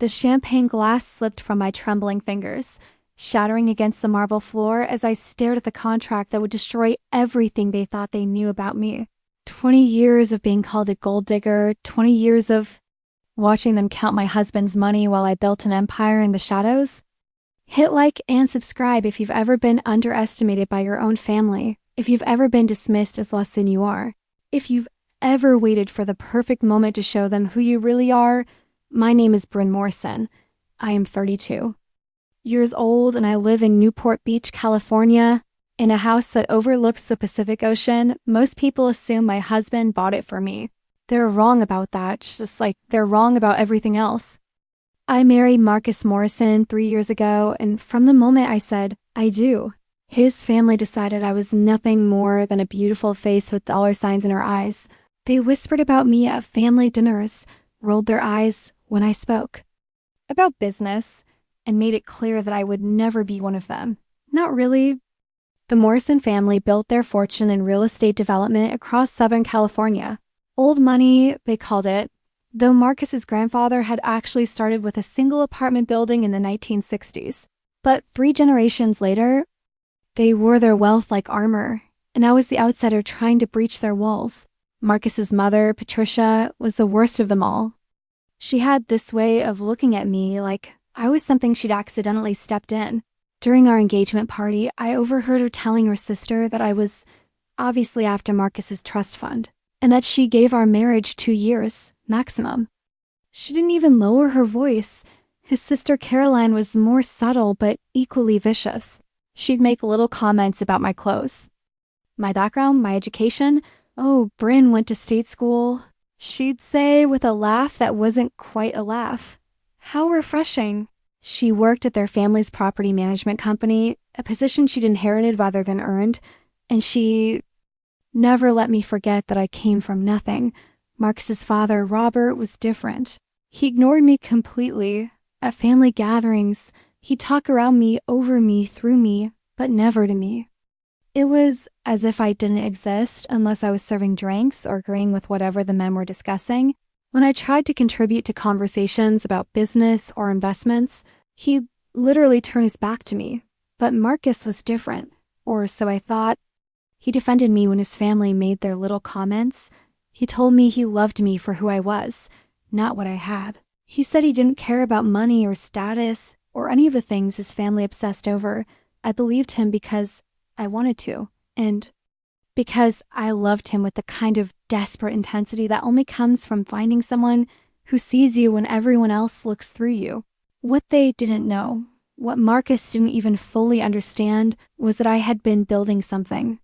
The champagne glass slipped from my trembling fingers, shattering against the marble floor as I stared at the contract that would destroy everything they thought they knew about me. 20 years of being called a gold digger, 20 years of watching them count my husband's money while I built an empire in the shadows. Hit like and subscribe if you've ever been underestimated by your own family, if you've ever been dismissed as less than you are, if you've ever waited for the perfect moment to show them who you really are. My name is Brynn Morrison. I am 32 years old and I live in Newport Beach, California, in a house that overlooks the Pacific Ocean. Most people assume my husband bought it for me. They're wrong about that, just like they're wrong about everything else. I married Marcus Morrison 3 years ago, and from the moment I said, I do, his family decided I was nothing more than a beautiful face with dollar signs in her eyes. They whispered about me at family dinners, rolled their eyes when I spoke about business, and made it clear that I would never be one of them. Not really. The Morrison family built their fortune in real estate development across Southern California. Old money, they called it, though Marcus's grandfather had actually started with a single apartment building in the 1960s. But 3 generations later, they wore their wealth like armor, and I was the outsider trying to breach their walls. Marcus's mother, Patricia, was the worst of them all. She had this way of looking at me like I was something she'd accidentally stepped in. During our engagement party, I overheard her telling her sister that I was obviously after Marcus's trust fund, and that she gave our marriage 2 years, maximum. She didn't even lower her voice. His sister Caroline was more subtle but equally vicious. She'd make little comments about my clothes, my background, my education. Oh, Brynn went to state school. She'd say with a laugh that wasn't quite a laugh. How refreshing. She worked at their family's property management company, a position she'd inherited rather than earned, and she never let me forget that I came from nothing. Marcus's father, Robert, was different. He ignored me completely. At family gatherings, he'd talk around me, over me, through me, but never to me. It was as if I didn't exist unless I was serving drinks or agreeing with whatever the men were discussing. When I tried to contribute to conversations about business or investments, he'd literally turn his back to me. But Marcus was different, or so I thought. He defended me when his family made their little comments. He told me he loved me for who I was, not what I had. He said he didn't care about money or status or any of the things his family obsessed over. I believed him because I wanted to, and because I loved him with the kind of desperate intensity that only comes from finding someone who sees you when everyone else looks through you. What they didn't know, what Marcus didn't even fully understand, was that I had been building something.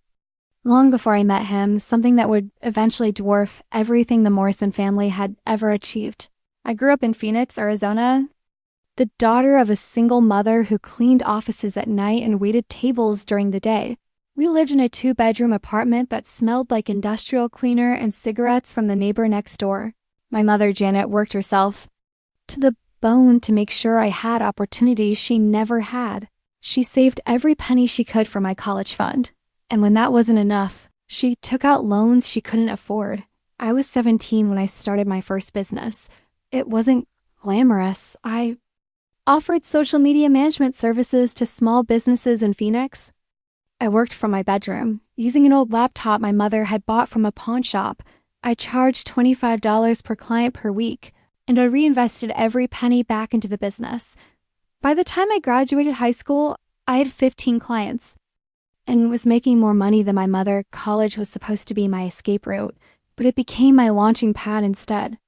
Long before I met him, something that would eventually dwarf everything the Morrison family had ever achieved. I grew up in Phoenix, Arizona, the daughter of a single mother who cleaned offices at night and waited tables during the day. We lived in a 2-bedroom apartment that smelled like industrial cleaner and cigarettes from the neighbor next door. My mother, Janet, worked herself to the bone to make sure I had opportunities she never had. She saved every penny she could for my college fund. And when that wasn't enough, she took out loans she couldn't afford. I was 17 when I started my first business. It wasn't glamorous. I offered social media management services to small businesses in Phoenix. I worked from my bedroom, using an old laptop my mother had bought from a pawn shop. I charged $25 per client per week, and I reinvested every penny back into the business. By the time I graduated high school, I had 15 clients and was making more money than my mother. College was supposed to be my escape route, but it became my launching pad instead.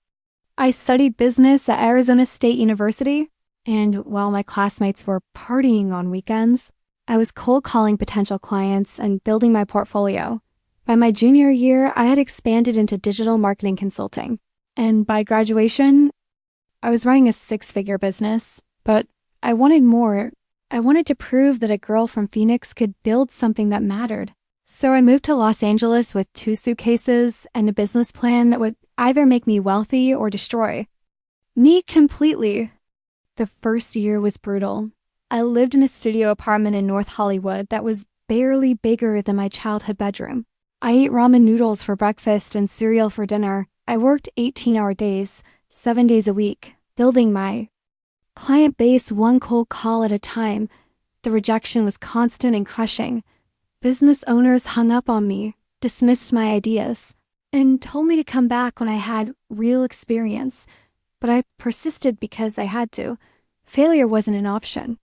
I studied business at Arizona State University, and while my classmates were partying on weekends, I was cold calling potential clients and building my portfolio. By my junior year, I had expanded into digital marketing consulting. And by graduation, I was running a 6-figure business, but I wanted more. I wanted to prove that a girl from Phoenix could build something that mattered. So I moved to Los Angeles with 2 suitcases and a business plan that would either make me wealthy or destroy me completely. The first year was brutal. I lived in a studio apartment in North Hollywood that was barely bigger than my childhood bedroom. I ate ramen noodles for breakfast and cereal for dinner. I worked 18-hour days, 7 days a week, building my Client base one cold call at a time. The rejection was constant and crushing. Business owners hung up on me, dismissed my ideas, and told me to come back when I had real experience. But I persisted because I had to. Failure wasn't an option.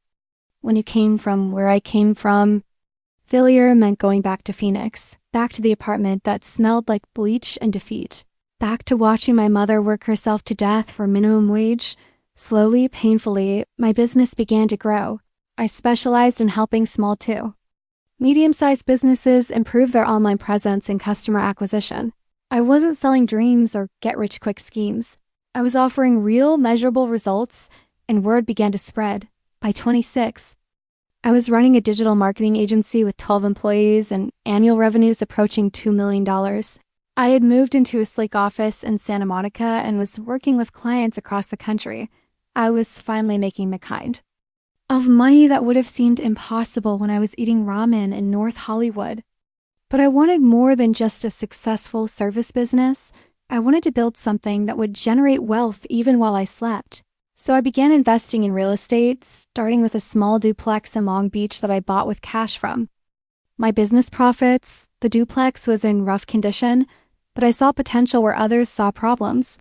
When you came from where I came from, failure meant going back to Phoenix, back to the apartment that smelled like bleach and defeat, back to watching my mother work herself to death for minimum wage. Slowly, painfully, my business began to grow. I specialized in helping small to medium-sized businesses improve their online presence and customer acquisition. I wasn't selling dreams or get-rich-quick schemes. I was offering real, measurable results, and word began to spread. By 26, I was running a digital marketing agency with 12 employees and annual revenues approaching $2 million. I had moved into a sleek office in Santa Monica and was working with clients across the country. I was finally making the kind of money that would have seemed impossible when I was eating ramen in North Hollywood. But I wanted more than just a successful service business. I wanted to build something that would generate wealth even while I slept. So I began investing in real estate, starting with a small duplex in Long Beach that I bought with cash from my business profits. The duplex was in rough condition, but I saw potential where others saw problems.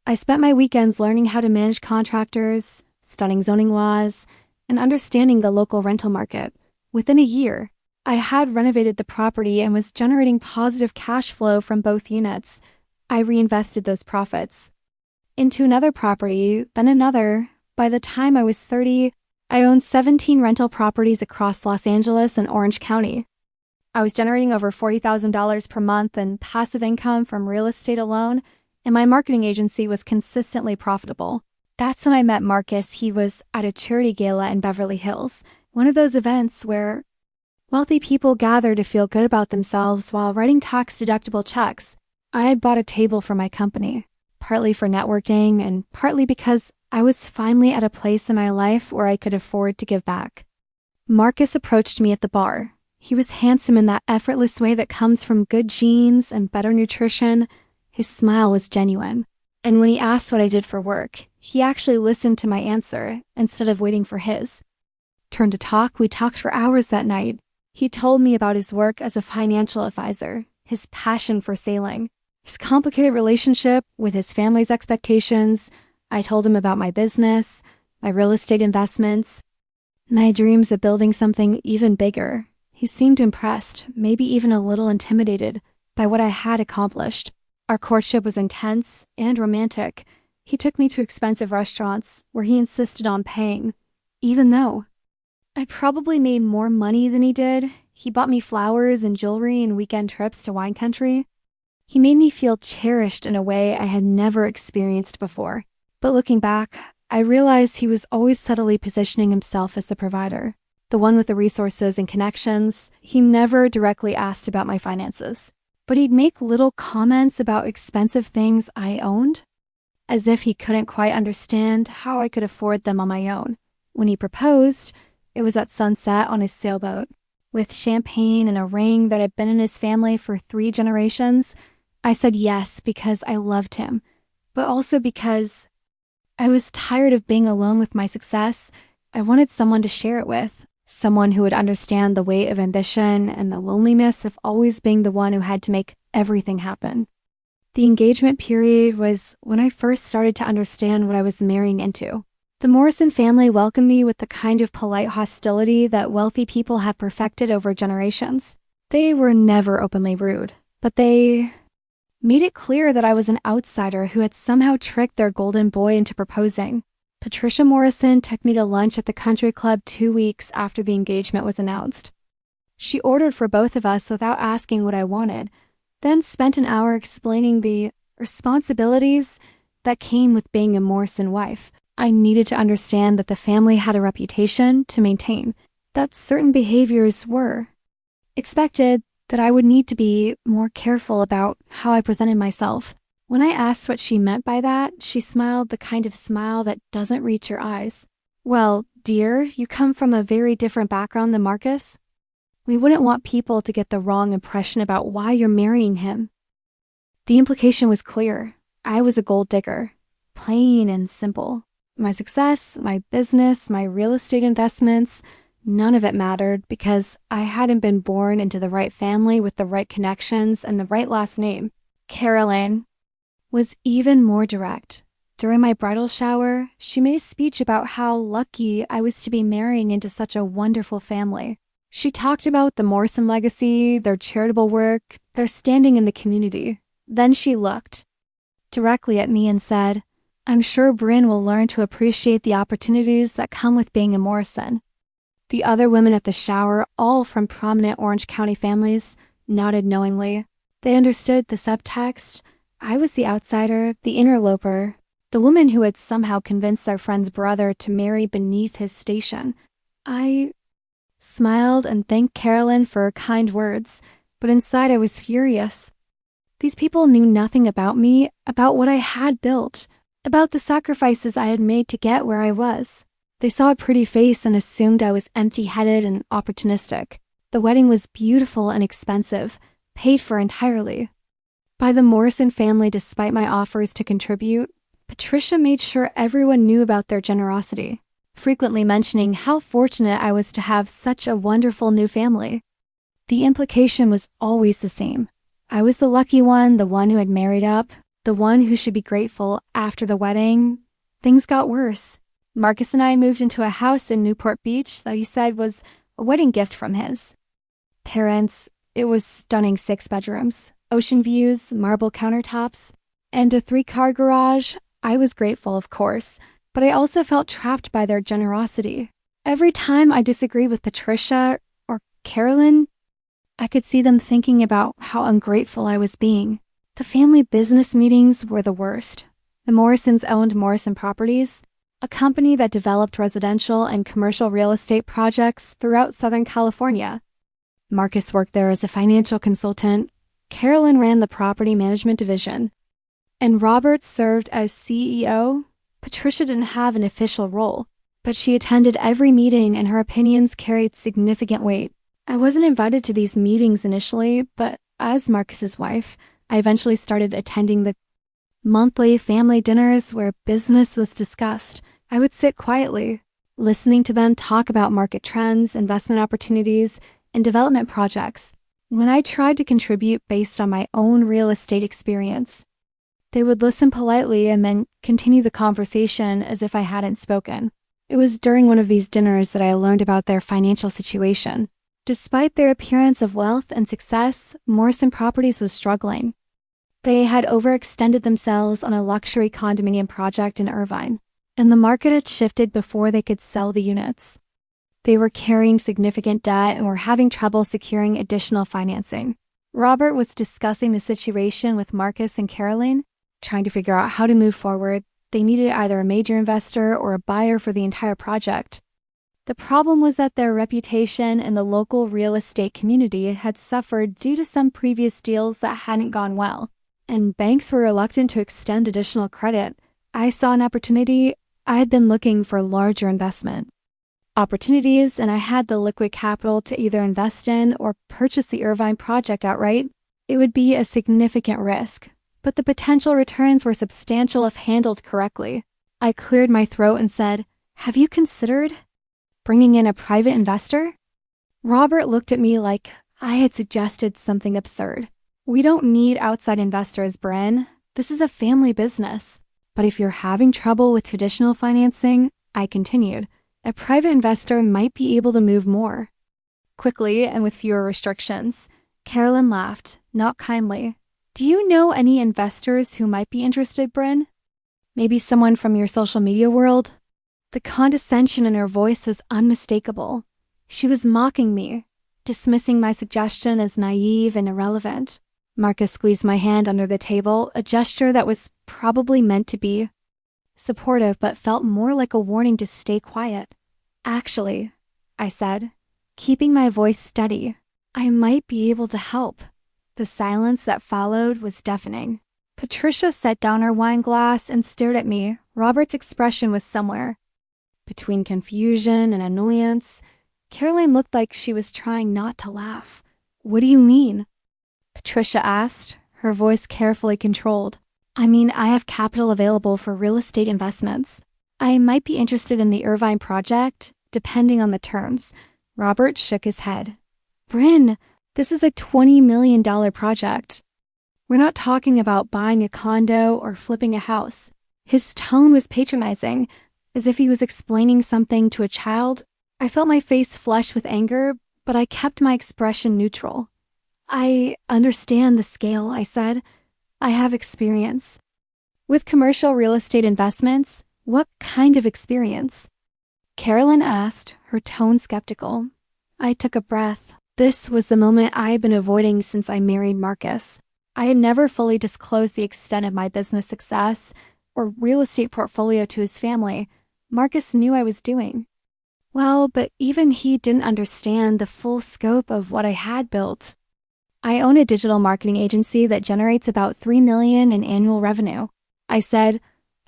I spent my weekends learning how to manage contractors, studying zoning laws, and understanding the local rental market. Within a year, I had renovated the property and was generating positive cash flow from both units. I reinvested those profits into another property, then another. By the time I was 30, I owned 17 rental properties across Los Angeles and Orange County. I was generating over $40,000 per month in passive income from real estate alone, and my marketing agency was consistently profitable. That's when I met Marcus. He was at a charity gala in Beverly Hills, one of those events where wealthy people gather to feel good about themselves while writing tax-deductible checks. I had bought a table for my company, partly for networking and partly because I was finally at a place in my life where I could afford to give back. Marcus approached me at the bar. He was handsome in that effortless way that comes from good genes and better nutrition. His smile was genuine. And when he asked what I did for work, he actually listened to my answer instead of waiting for his turn to talk. We talked for hours that night. He told me about his work as a financial advisor, his passion for sailing, his complicated relationship with his family's expectations. I told him about my business, my real estate investments, my dreams of building something even bigger. He seemed impressed, maybe even a little intimidated by what I had accomplished. Our courtship was intense and romantic. He took me to expensive restaurants where he insisted on paying, even though I probably made more money than he did. He bought me flowers and jewelry and weekend trips to wine country. He made me feel cherished in a way I had never experienced before. But looking back, I realized he was always subtly positioning himself as the provider, the one with the resources and connections. He never directly asked about my finances, but he'd make little comments about expensive things I owned, as if he couldn't quite understand how I could afford them on my own. When he proposed, it was at sunset on his sailboat, with champagne and a ring that had been in his family for 3 generations. I said yes because I loved him, but also because I was tired of being alone with my success. I wanted someone to share it with, someone who would understand the weight of ambition and the loneliness of always being the one who had to make everything happen. The engagement period was when I first started to understand what I was marrying into. The Morrison family welcomed me with the kind of polite hostility that wealthy people have perfected over generations. They were never openly rude, but they made it clear that I was an outsider who had somehow tricked their golden boy into proposing. Patricia Morrison took me to lunch at the country club 2 weeks after the engagement was announced. She ordered for both of us without asking what I wanted, then spent an hour explaining the responsibilities that came with being a Morrison wife. I needed to understand that the family had a reputation to maintain, that certain behaviors were expected, that I would need to be more careful about how I presented myself. When I asked what she meant by that, she smiled the kind of smile that doesn't reach your eyes. Well, dear, you come from a very different background than Marcus. We wouldn't want people to get the wrong impression about why you're marrying him. The implication was clear. I was a gold digger, plain and simple. My success, my business, my real estate investments, none of it mattered because I hadn't been born into the right family with the right connections and the right last name. Carolyn was even more direct. During my bridal shower, she made a speech about how lucky I was to be marrying into such a wonderful family. She talked about the Morrison legacy, their charitable work, their standing in the community. Then she looked directly at me and said, "I'm sure Brynn will learn to appreciate the opportunities that come with being a Morrison." The other women at the shower, all from prominent Orange County families, nodded knowingly. They understood the subtext. I was the outsider, the interloper, the woman who had somehow convinced their friend's brother to marry beneath his station. I smiled and thanked Carolyn for her kind words, but inside I was furious. These people knew nothing about me, about what I had built, about the sacrifices I had made to get where I was. They saw a pretty face and assumed I was empty-headed and opportunistic. The wedding was beautiful and expensive, paid for entirely by the Morrison family despite my offers to contribute. Patricia made sure everyone knew about their generosity, frequently mentioning how fortunate I was to have such a wonderful new family. The implication was always the same. I was the lucky one, the one who had married up, the one who should be grateful. After the wedding, things got worse. Marcus and I moved into a house in Newport Beach that he said was a wedding gift from his parents. It was stunning 6 bedrooms, ocean views, marble countertops, and a 3-car garage. I was grateful, of course, but I also felt trapped by their generosity. Every time I disagreed with Patricia or Carolyn, I could see them thinking about how ungrateful I was being. The family business meetings were the worst. The Morrisons owned Morrison Properties, a company that developed residential and commercial real estate projects throughout Southern California. Marcus worked there as a financial consultant. Carolyn ran the property management division, and Robert served as CEO. Patricia didn't have an official role, but she attended every meeting and her opinions carried significant weight. I wasn't invited to these meetings initially, but as Marcus's wife, I eventually started attending the monthly family dinners where business was discussed. I would sit quietly, listening to them talk about market trends, investment opportunities, and development projects. When I tried to contribute based on my own real estate experience, they would listen politely and then continue the conversation as if I hadn't spoken. It was during one of these dinners that I learned about their financial situation. Despite their appearance of wealth and success, Morrison Properties was struggling. They had overextended themselves on a luxury condominium project in Irvine, and the market had shifted before they could sell the units. They were carrying significant debt and were having trouble securing additional financing. Robert was discussing the situation with Marcus and Caroline, trying to figure out how to move forward. They needed either a major investor or a buyer for the entire project. The problem was that their reputation in the local real estate community had suffered due to some previous deals that hadn't gone well, and banks were reluctant to extend additional credit. I saw an opportunity. I had been looking for larger investment opportunities, and I had the liquid capital to either invest in or purchase the Irvine project outright. It would be a significant risk, but the potential returns were substantial if handled correctly. I cleared my throat and said, "Have you considered bringing in a private investor?" Robert looked at me like I had suggested something absurd. "We don't need outside investors, Brynn. This is a family business. But if you're having trouble with traditional financing," I continued, "a private investor might be able to move more quickly and with fewer restrictions." Carolyn laughed, not kindly. "Do you know any investors who might be interested, Brynn? Maybe someone from your social media world?" The condescension in her voice was unmistakable. She was mocking me, dismissing my suggestion as naive and irrelevant. Marcus squeezed my hand under the table, a gesture that was probably meant to be supportive but felt more like a warning to stay quiet. "Actually," I said, keeping my voice steady, "I might be able to help." The silence that followed was deafening. Patricia set down her wine glass and stared at me. Robert's expression was somewhere between confusion and annoyance. Caroline looked like she was trying not to laugh. "What do you mean?" Patricia asked, her voice carefully controlled. "I mean, I have capital available for real estate investments. I might be interested in the Irvine project, depending on the terms. Robert shook his head. Brynn, this is a $20 million project. We're not talking about buying a condo or flipping a house. His tone was patronizing, as if he was explaining something to a child. I felt my face flush with anger, but I kept my expression neutral. I understand the scale, I said. I have experience. With commercial real estate investments, what kind of experience? Carolyn asked, her tone skeptical. I took a breath. This was the moment I had been avoiding since I married Marcus. I had never fully disclosed the extent of my business success or real estate portfolio to his family. Marcus knew I was doing. Well, but even he didn't understand the full scope of what I had built. I own a digital marketing agency that generates about $3 million in annual revenue. I said,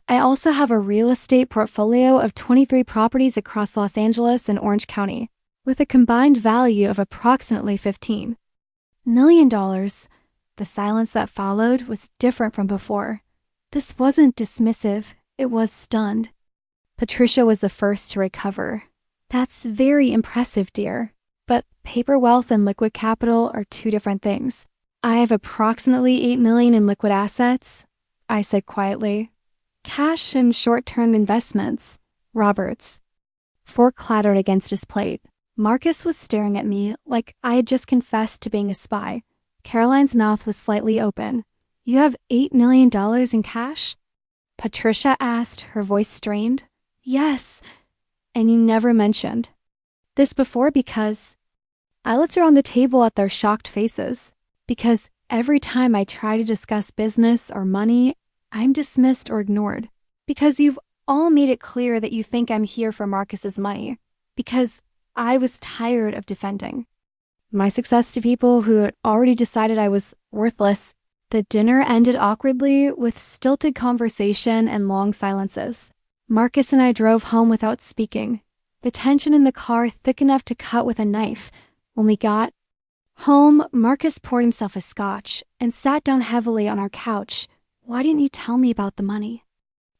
I also have a real estate portfolio of 23 properties across Los Angeles and Orange County, with a combined value of approximately $15 million. The silence that followed was different from before. This wasn't dismissive, it was stunned. Patricia was the first to recover. That's very impressive, dear. But paper wealth and liquid capital are two different things. I have approximately $8 million in liquid assets, I said quietly. Cash and short-term investments. Roberts. Fork clattered against his plate. Marcus was staring at me like I had just confessed to being a spy. Caroline's mouth was slightly open. You have $8 million in cash? Patricia asked, her voice strained. Yes. And you never mentioned this before because I looked around the table at their shocked faces. Because every time I try to discuss business or money, I'm dismissed or ignored. Because you've all made it clear that you think I'm here for Marcus's money. Because I was tired of defending my success to people who had already decided I was worthless. The dinner ended awkwardly with stilted conversation and long silences. Marcus and I drove home without speaking, the tension in the car thick enough to cut with a knife. When we got home, Marcus poured himself a scotch and sat down heavily on our couch. Why didn't you tell me about the money?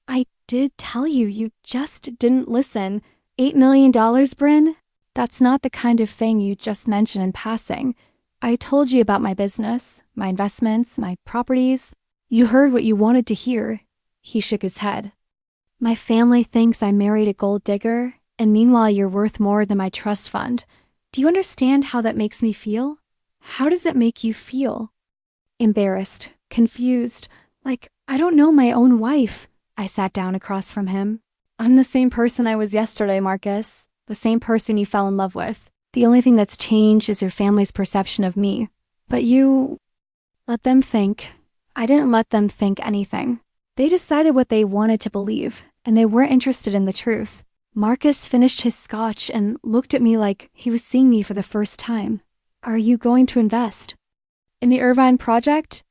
I did tell you, you just didn't listen. $8 million, Brynn? That's not the kind of thing you just mentioned in passing. I told you about my business, my investments, my properties. You heard what you wanted to hear. He shook his head. My family thinks I married a gold digger, and meanwhile you're worth more than my trust fund. Do you understand how that makes me feel? How does it make you feel? Embarrassed, confused, like I don't know my own wife. I sat down across from him. I'm the same person I was yesterday, Marcus. The same person you fell in love with. The only thing that's changed is your family's perception of me. But you let them think. I didn't let them think anything. They decided what they wanted to believe, and they weren't interested in the truth. Marcus finished his scotch and looked at me like he was seeing me for the first time. Are you going to invest in the Irvine project?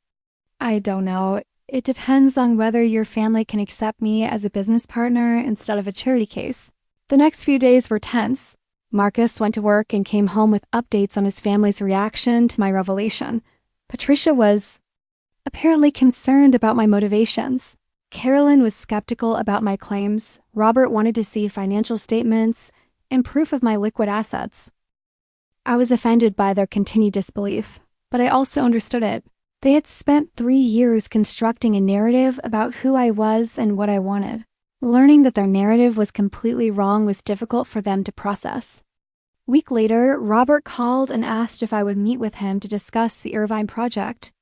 I don't know. It depends on whether your family can accept me as a business partner instead of a charity case. The next few days were tense. Marcus went to work and came home with updates on his family's reaction to my revelation. Patricia was apparently concerned about my motivations. Carolyn was skeptical about my claims. Robert wanted to see financial statements and proof of my liquid assets. I was offended by their continued disbelief, but I also understood it. They had spent 3 years constructing a narrative about who I was and what I wanted. Learning that their narrative was completely wrong was difficult for them to process. A week later, Robert called and asked if I would meet with him to discuss the Irvine project.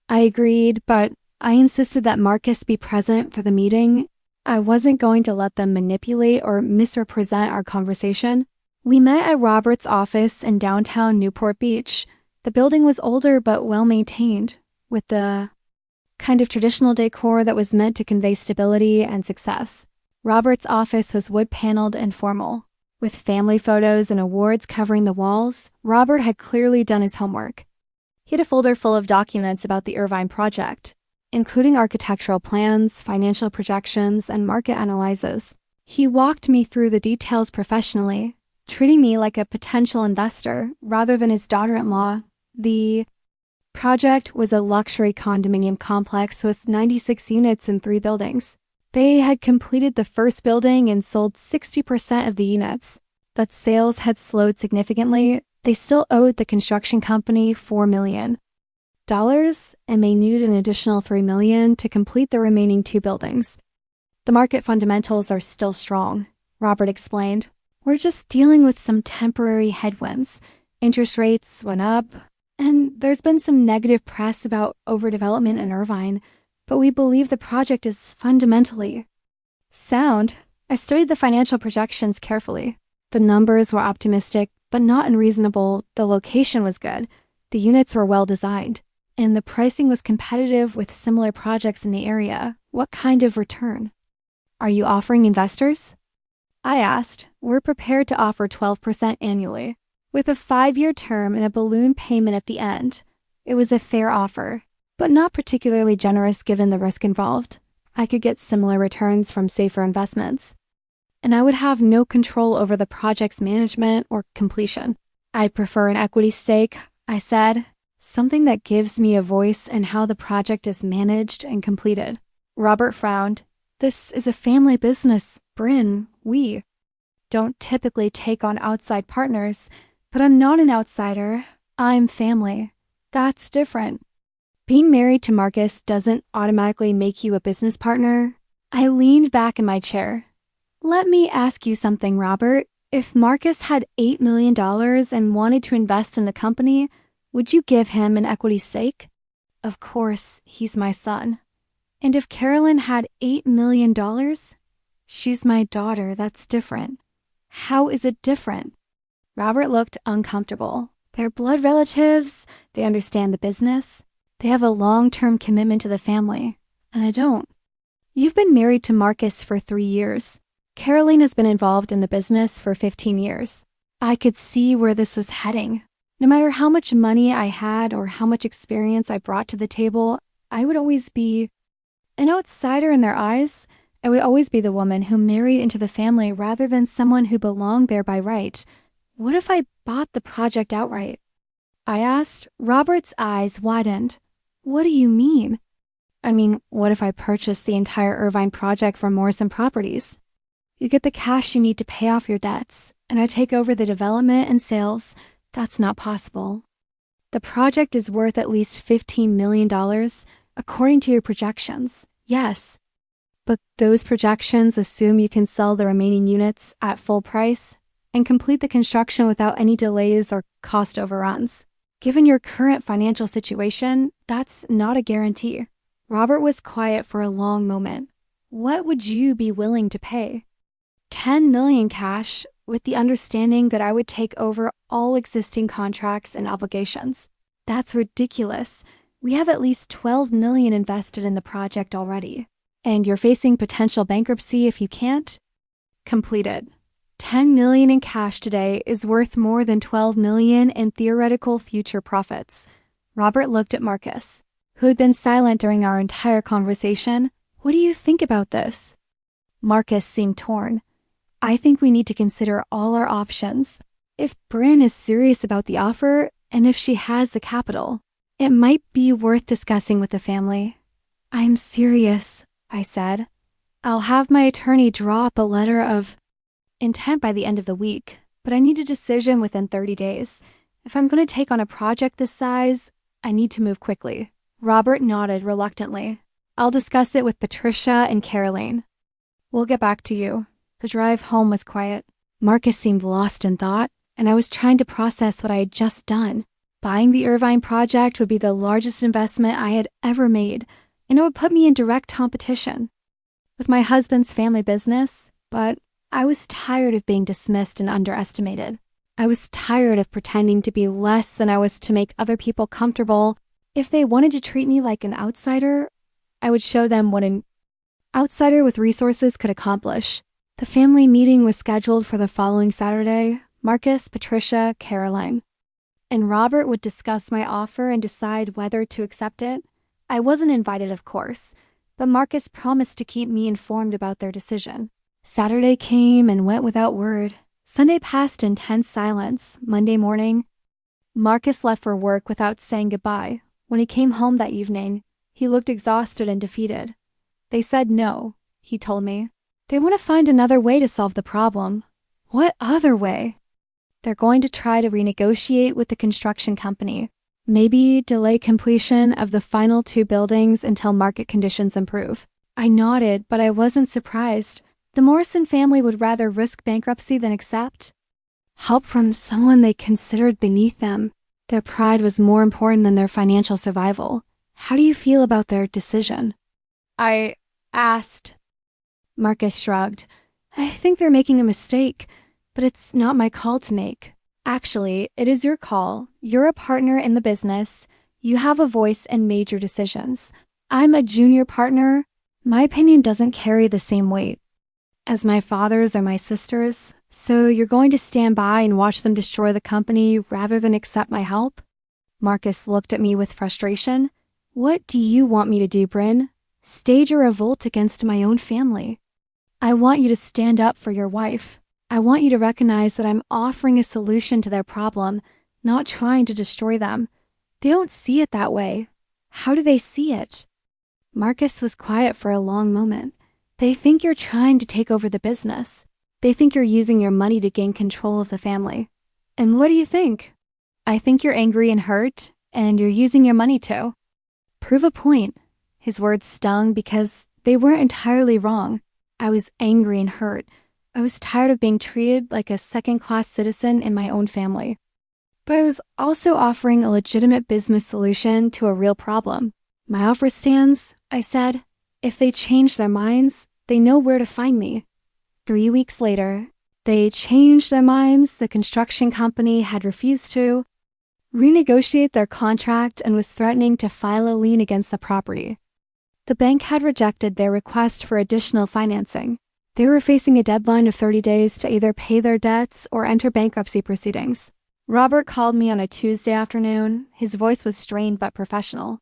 I agreed, but I insisted that Marcus be present for the meeting. I wasn't going to let them manipulate or misrepresent our conversation. We met at Robert's office in downtown Newport Beach. The building was older but well-maintained, with the kind of traditional decor that was meant to convey stability and success. Robert's office was wood-paneled and formal. With family photos and awards covering the walls, Robert had clearly done his homework. He had a folder full of documents about the Irvine project, including architectural plans, financial projections, and market analyses. He walked me through the details professionally, treating me like a potential investor rather than his daughter-in-law. The project was a luxury condominium complex with 96 units in 3 buildings. They had completed the first building and sold 60% of the units, but sales had slowed significantly. They still owed the construction company $4 million, and they needed an additional $3 million to complete the remaining 2 buildings. The market fundamentals are still strong, Robert explained. We're just dealing with some temporary headwinds. Interest rates went up, and there's been some negative press about overdevelopment in Irvine, but we believe the project is fundamentally sound. I studied the financial projections carefully. The numbers were optimistic, but not unreasonable. The location was good. The units were well designed, and the pricing was competitive with similar projects in the area. What kind of return? Are you offering investors? I asked. We're prepared to offer 12% annually, with a 5-year term and a balloon payment at the end. It was a fair offer, but not particularly generous given the risk involved. I could get similar returns from safer investments, and I would have no control over the project's management or completion. I'd prefer an equity stake, I said, something that gives me a voice in how the project is managed and completed. Robert frowned. This is a family business, Brynn. We don't typically take on outside partners, but I'm not an outsider. I'm family. That's different. Being married to Marcus doesn't automatically make you a business partner. I leaned back in my chair. Let me ask you something, Robert. If Marcus had $8 million and wanted to invest in the company, would you give him an equity stake? Of course, he's my son. And if Carolyn had $8 million, she's my daughter. That's different. How is it different? Robert looked uncomfortable. They're blood relatives. They understand the business. They have a long-term commitment to the family, and I don't. You've been married to Marcus for 3 years. Caroline has been involved in the business for 15 years. I could see where this was heading. No matter how much money I had or how much experience I brought to the table, I would always be an outsider in their eyes. I would always be the woman who married into the family rather than someone who belonged there by right. What if I bought the project outright? I asked. Robert's eyes widened. What do you mean? I mean, what if I purchased the entire Irvine project from Morrison Properties? You get the cash you need to pay off your debts, and I take over the development and sales. That's not possible. The project is worth at least $15 million, according to your projections. Yes. But those projections assume you can sell the remaining units at full price and complete the construction without any delays or cost overruns. Given your current financial situation, that's not a guarantee. Robert was quiet for a long moment. What would you be willing to pay? $10 million cash, with the understanding that I would take over all existing contracts and obligations. That's ridiculous. We have at least $12 million invested in the project already. And you're facing potential bankruptcy if you can't complete it. $10 million in cash today is worth more than $12 million in theoretical future profits. Robert looked at Marcus, who had been silent during our entire conversation. What do you think about this? Marcus seemed torn. I think we need to consider all our options. If Brynn is serious about the offer, and if she has the capital, it might be worth discussing with the family. I'm serious, I said. I'll have my attorney draw up a letter of intent by the end of the week, but I need a decision within 30 days. If I'm going to take on a project this size, I need to move quickly. Robert nodded reluctantly. I'll discuss it with Patricia and Caroline. We'll get back to you. The drive home was quiet. Marcus seemed lost in thought, and I was trying to process what I had just done. Buying the Irvine project would be the largest investment I had ever made, and it would put me in direct competition with my husband's family business, but I was tired of being dismissed and underestimated. I was tired of pretending to be less than I was to make other people comfortable. If they wanted to treat me like an outsider, I would show them what an outsider with resources could accomplish. The family meeting was scheduled for the following Saturday. Marcus, Patricia, Caroline, and Robert would discuss my offer and decide whether to accept it. I wasn't invited, of course, but Marcus promised to keep me informed about their decision. Saturday came and went without word. Sunday passed in tense silence. Monday morning, Marcus left for work without saying goodbye. When he came home that evening, he looked exhausted and defeated. They said no. he told me. They want to find another way to solve the problem. What other way? They're going to try to renegotiate with the construction company. Maybe delay completion of the final 2 buildings until market conditions improve. I nodded, but I wasn't surprised. The Morrison family would rather risk bankruptcy than accept help from someone they considered beneath them. Their pride was more important than their financial survival. How do you feel about their decision? I asked. Marcus shrugged. I think they're making a mistake, but it's not my call to make. Actually, it is your call. You're a partner in the business. You have a voice in major decisions. I'm a junior partner. My opinion doesn't carry the same weight as my father's or my sister's. So you're going to stand by and watch them destroy the company rather than accept my help? Marcus looked at me with frustration. What do you want me to do, Brynn? Stage a revolt against my own family. I want you to stand up for your wife. I want you to recognize that I'm offering a solution to their problem, not trying to destroy them. They don't see it that way. How do they see it? Marcus was quiet for a long moment. They think you're trying to take over the business. They think you're using your money to gain control of the family. And what do you think? I think you're angry and hurt, and you're using your money to prove a point. His words stung because they weren't entirely wrong. I was angry and hurt. I was tired of being treated like a second-class citizen in my own family. But I was also offering a legitimate business solution to a real problem. My offer stands, I said. If they change their minds, they know where to find me. 3 weeks later, they changed their minds. The construction company had refused to renegotiate their contract and was threatening to file a lien against the property. The bank had rejected their request for additional financing. They were facing a deadline of 30 days to either pay their debts or enter bankruptcy proceedings. Robert called me on a Tuesday afternoon. His voice was strained but professional.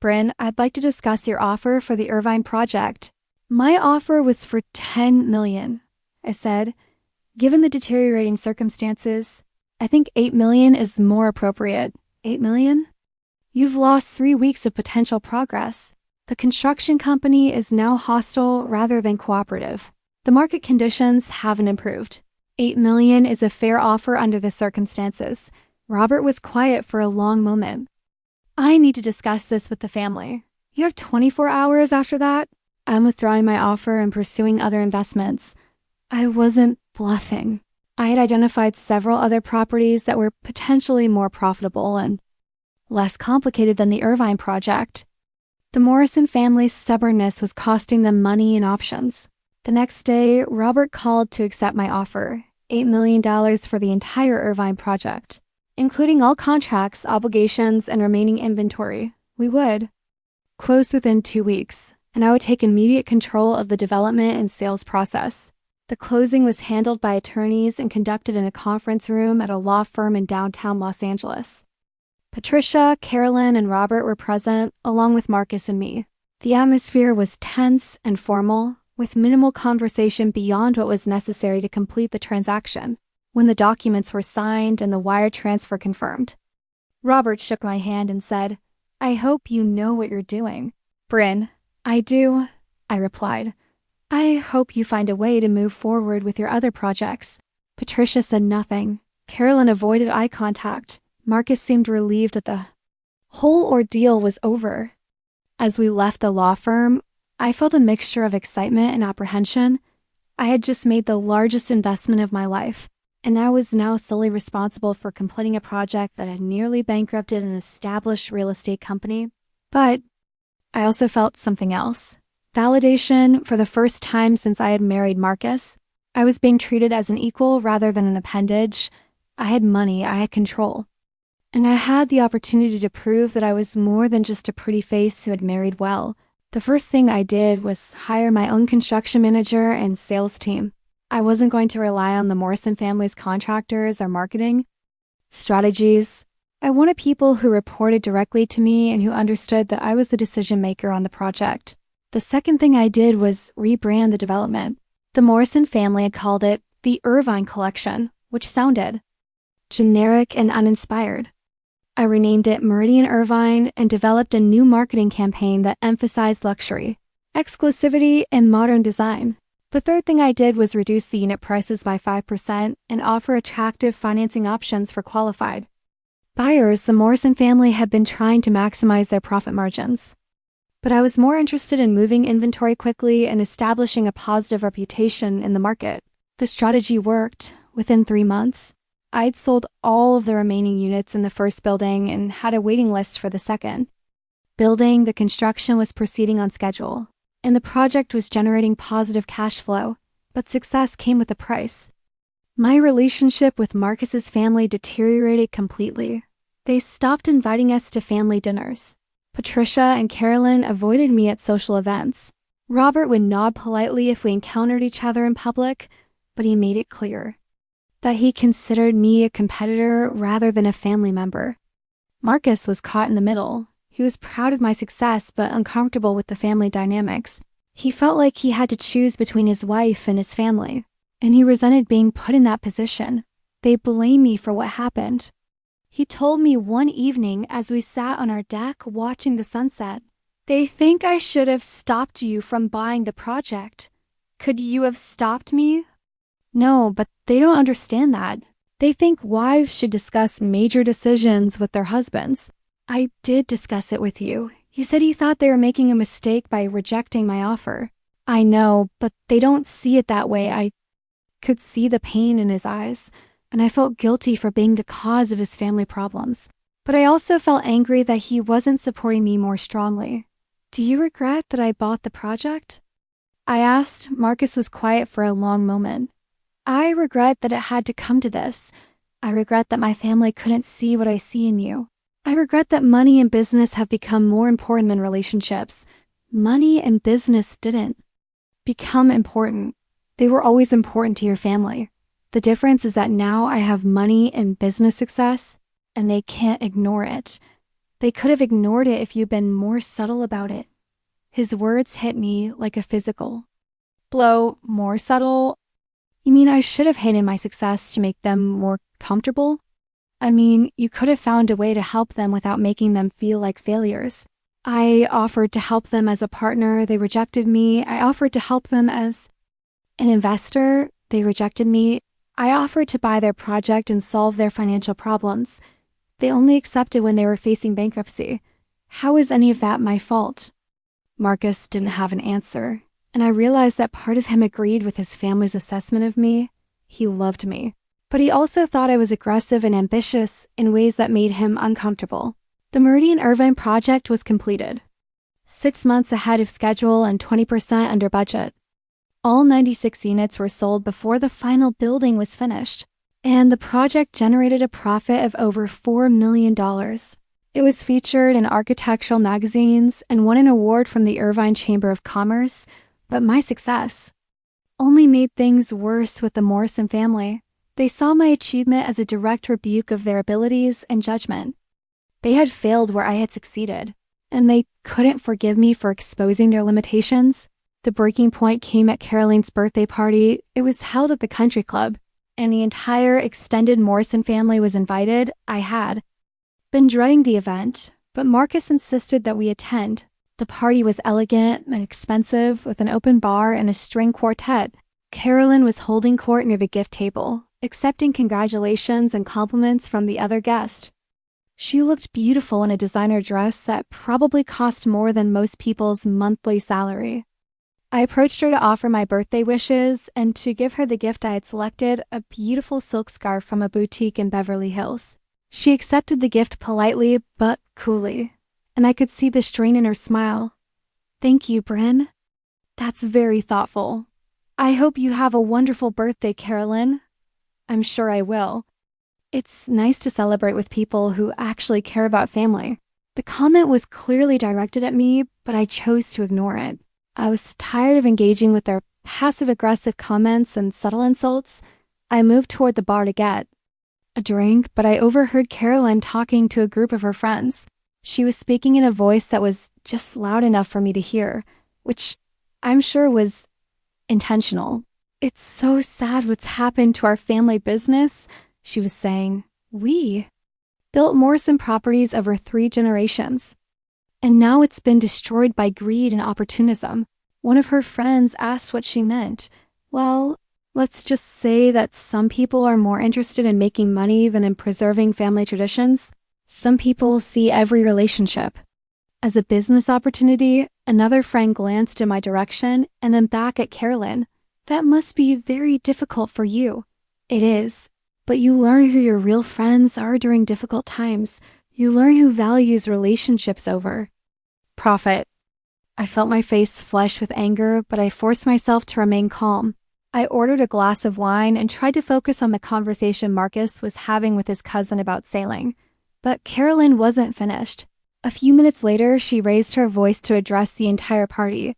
Brynn, I'd like to discuss your offer for the Irvine project. My offer was for $10 million, I said. Given the deteriorating circumstances, I think $8 million is more appropriate. $8 million? You've lost 3 weeks of potential progress. The construction company is now hostile rather than cooperative. The market conditions haven't improved. $8 million is a fair offer under the circumstances. Robert was quiet for a long moment. I need to discuss this with the family. You have 24 hours after that? I'm withdrawing my offer and pursuing other investments. I wasn't bluffing. I had identified several other properties that were potentially more profitable and less complicated than the Irvine project. The Morrison family's stubbornness was costing them money and options. The next day, Robert called to accept my offer, $8 million for the entire Irvine project, including all contracts, obligations, and remaining inventory. We would close within 2 weeks, and I would take immediate control of the development and sales process. The closing was handled by attorneys and conducted in a conference room at a law firm in downtown Los Angeles. Patricia, Carolyn, and Robert were present, along with Marcus and me. The atmosphere was tense and formal, with minimal conversation beyond what was necessary to complete the transaction. When the documents were signed and the wire transfer confirmed, Robert shook my hand and said, I hope you know what you're doing. Brynn, I do, I replied. I hope you find a way to move forward with your other projects. Patricia said nothing. Carolyn avoided eye contact. Marcus seemed relieved that the whole ordeal was over. As we left the law firm, I felt a mixture of excitement and apprehension. I had just made the largest investment of my life, and I was now solely responsible for completing a project that had nearly bankrupted an established real estate company. But I also felt something else. Validation. For the first time since I had married Marcus, I was being treated as an equal rather than an appendage. I had money, I had control. And I had the opportunity to prove that I was more than just a pretty face who had married well. The first thing I did was hire my own construction manager and sales team. I wasn't going to rely on the Morrison family's contractors or marketing strategies. I wanted people who reported directly to me and who understood that I was the decision maker on the project. The second thing I did was rebrand the development. The Morrison family had called it the Irvine Collection, which sounded generic and uninspired. I renamed it Meridian Irvine and developed a new marketing campaign that emphasized luxury. exclusivity, and modern design. The third thing I did was reduce the unit prices by 5% and offer attractive financing options for qualified buyers. The Morrison family had been trying to maximize their profit margins, but I was more interested in moving inventory quickly and establishing a positive reputation in the market. The strategy worked. Within 3 months, I'd sold all of the remaining units in the first building and had a waiting list for the second building. The construction was proceeding on schedule, and the project was generating positive cash flow, but success came with a price. My relationship with Marcus's family deteriorated completely. They stopped inviting us to family dinners. Patricia and Carolyn avoided me at social events. Robert would nod politely if we encountered each other in public, but he made it clear that he considered me a competitor rather than a family member. Marcus was caught in the middle. He was proud of my success, but uncomfortable with the family dynamics. He felt like he had to choose between his wife and his family, and he resented being put in that position. They blamed me for what happened. He told me one evening as we sat on our deck watching the sunset, "They think I should have stopped you from buying the project. Could you have stopped me?" No, but they don't understand that. They think wives should discuss major decisions with their husbands. I did discuss it with you. You said you thought they were making a mistake by rejecting my offer. I know, but they don't see it that way. I could see the pain in his eyes, and I felt guilty for being the cause of his family problems. But I also felt angry that he wasn't supporting me more strongly. "Do you regret that I bought the project?" I asked. Marcus was quiet for a long moment. "I regret that it had to come to this. I regret that my family couldn't see what I see in you. I regret that money and business have become more important than relationships." Money and business didn't become important. They were always important to your family. The difference is that now I have money and business success, and they can't ignore it. They could have ignored it if you'd been more subtle about it. His words hit me like a physical blow. More subtle? You mean I should have hidden my success to make them more comfortable? I mean, you could have found a way to help them without making them feel like failures. I offered to help them as a partner. They rejected me. I offered to help them as an investor. They rejected me. I offered to buy their project and solve their financial problems. They only accepted when they were facing bankruptcy. How is any of that my fault? Marcus didn't have an answer, and I realized that part of him agreed with his family's assessment of me. He loved me, but he also thought I was aggressive and ambitious in ways that made him uncomfortable. The Meridian Irvine project was completed 6 months ahead of schedule and 20% under budget. All 96 units were sold before the final building was finished, and the project generated a profit of over $4 million. It was featured in architectural magazines and won an award from the Irvine Chamber of Commerce, but my success only made things worse with the Morrison family. They saw my achievement as a direct rebuke of their abilities and judgment. They had failed where I had succeeded, and they couldn't forgive me for exposing their limitations. The breaking point came at Caroline's birthday party. It was held at the country club, and the entire extended Morrison family was invited. I had been dreading the event, but Marcus insisted that we attend. The party was elegant and expensive, with an open bar and a string quartet. Carolyn was holding court near the gift table, accepting congratulations and compliments from the other guests. She looked beautiful in a designer dress that probably cost more than most people's monthly salary. I approached her to offer my birthday wishes and to give her the gift I had selected, a beautiful silk scarf from a boutique in Beverly Hills. She accepted the gift politely but coolly, and I could see the strain in her smile. "Thank you, Brynn. That's very thoughtful. I hope you have a wonderful birthday, Carolyn." "I'm sure I will. It's nice to celebrate with people who actually care about family." The comment was clearly directed at me, but I chose to ignore it. I was tired of engaging with their passive-aggressive comments and subtle insults. I moved toward the bar to get a drink, but I overheard Carolyn talking to a group of her friends. She was speaking in a voice that was just loud enough for me to hear, which I'm sure was intentional. "It's so sad what's happened to our family business," she was saying. "We built Morrison Properties over 3 generations, and now it's been destroyed by greed and opportunism. One of her friends asked what she meant. Well, let's just say that some people are more interested in making money than in preserving family traditions. Some people see every relationship as a business opportunity. Another friend glanced in my direction and then back at Carolyn. That must be very difficult for you. It is. But you learn who your real friends are during difficult times. You learn who values relationships over profit. I felt my face flush with anger, but I forced myself to remain calm. I ordered a glass of wine and tried to focus on the conversation Marcus was having with his cousin about sailing. But Carolyn wasn't finished. A few minutes later, she raised her voice to address the entire party.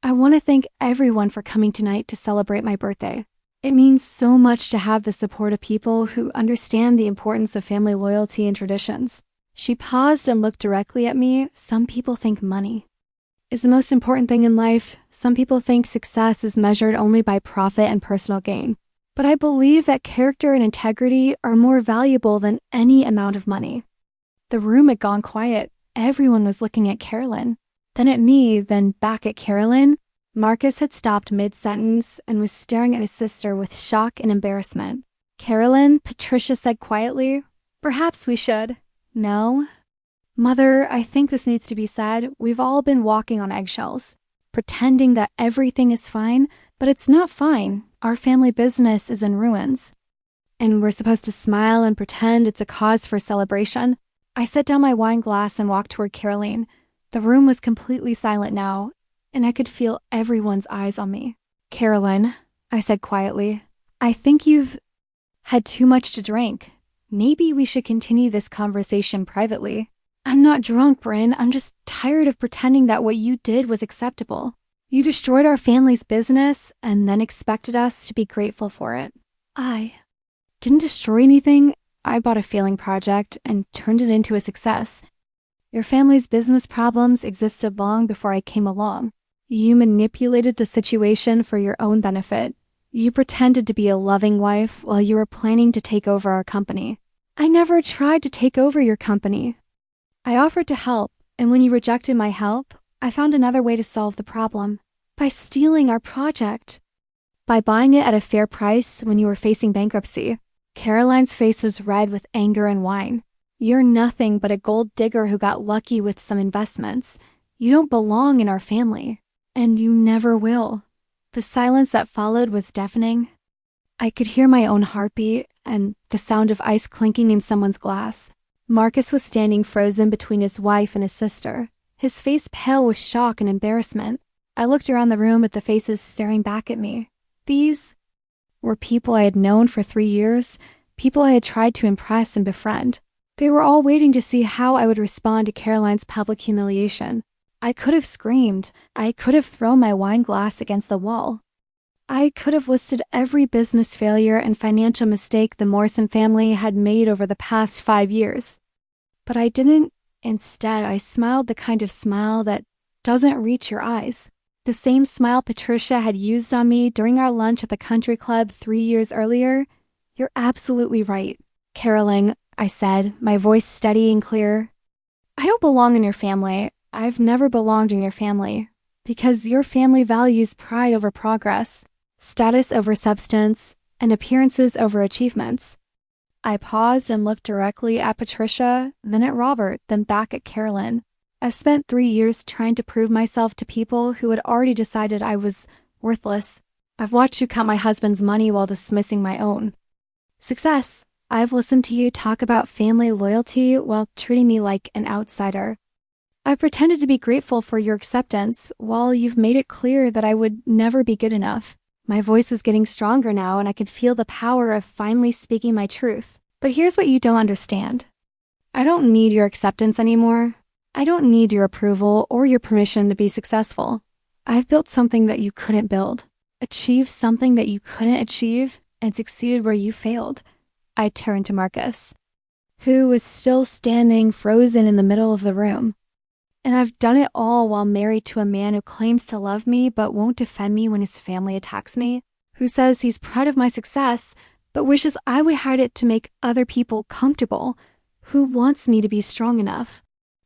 I want to thank everyone for coming tonight to celebrate my birthday. It means so much to have the support of people who understand the importance of family loyalty and traditions. She paused and looked directly at me. Some people think money is the most important thing in life. Some people think success is measured only by profit and personal gain. But I believe that character and integrity are more valuable than any amount of money. The room had gone quiet. Everyone was looking at Carolyn, then at me, then back at Carolyn. Marcus had stopped mid-sentence and was staring at his sister with shock and embarrassment. Carolyn, Patricia said quietly, "Perhaps we should." No. Mother, I think this needs to be said. We've all been walking on eggshells, pretending that everything is fine, but it's not fine. Our family business is in ruins. And we're supposed to smile and pretend it's a cause for celebration. I set down my wine glass and walked toward Caroline. The room was completely silent now, and I could feel everyone's eyes on me. "Carolyn," I said quietly, "I think you've had too much to drink. Maybe we should continue this conversation privately." "I'm not drunk, Brynn. I'm just tired of pretending that what you did was acceptable. You destroyed our family's business and then expected us to be grateful for it." "I didn't destroy anything. I bought a failing project and turned it into a success. Your family's business problems existed long before I came along. You manipulated the situation for your own benefit. You pretended to be a loving wife while you were planning to take over our company. I never tried to take over your company. I offered to help, and when you rejected my help, I found another way to solve the problem. By stealing our project. By buying it at a fair price when you were facing bankruptcy." Caroline's face was red with anger and wine. "You're nothing but a gold digger who got lucky with some investments. You don't belong in our family. And you never will." The silence that followed was deafening. I could hear my own heartbeat and the sound of ice clinking in someone's glass. Marcus was standing frozen between his wife and his sister, his face pale with shock and embarrassment. I looked around the room at the faces staring back at me. These were people I had known for 3 years, people I had tried to impress and befriend. They were all waiting to see how I would respond to Caroline's public humiliation. I could have screamed. I could have thrown my wine glass against the wall. I could have listed every business failure and financial mistake the Morrison family had made over the past 5 years. But I didn't. Instead, I smiled the kind of smile that doesn't reach your eyes. The same smile Patricia had used on me during our lunch at the country club 3 years earlier. "You're absolutely right, Caroline," I said, my voice steady and clear. "I don't belong in your family. I've never belonged in your family. Because your family values pride over progress, status over substance, and appearances over achievements." I paused and looked directly at Patricia, then at Robert, then back at Carolyn. I've spent 3 years trying to prove myself to people who had already decided I was worthless. I've watched you count my husband's money while dismissing my own success. I've listened to you talk about family loyalty while treating me like an outsider. I've pretended to be grateful for your acceptance while you've made it clear that I would never be good enough. My voice was getting stronger now, and I could feel the power of finally speaking my truth. But here's what you don't understand. I don't need your acceptance anymore. I don't need your approval or your permission to be successful. I've built something that you couldn't build, achieved something that you couldn't achieve, and succeeded where you failed. I turned to Marcus, who was still standing frozen in the middle of the room. And I've done it all while married to a man who claims to love me but won't defend me when his family attacks me, who says he's proud of my success but wishes I would hide it to make other people comfortable, who wants me to be strong enough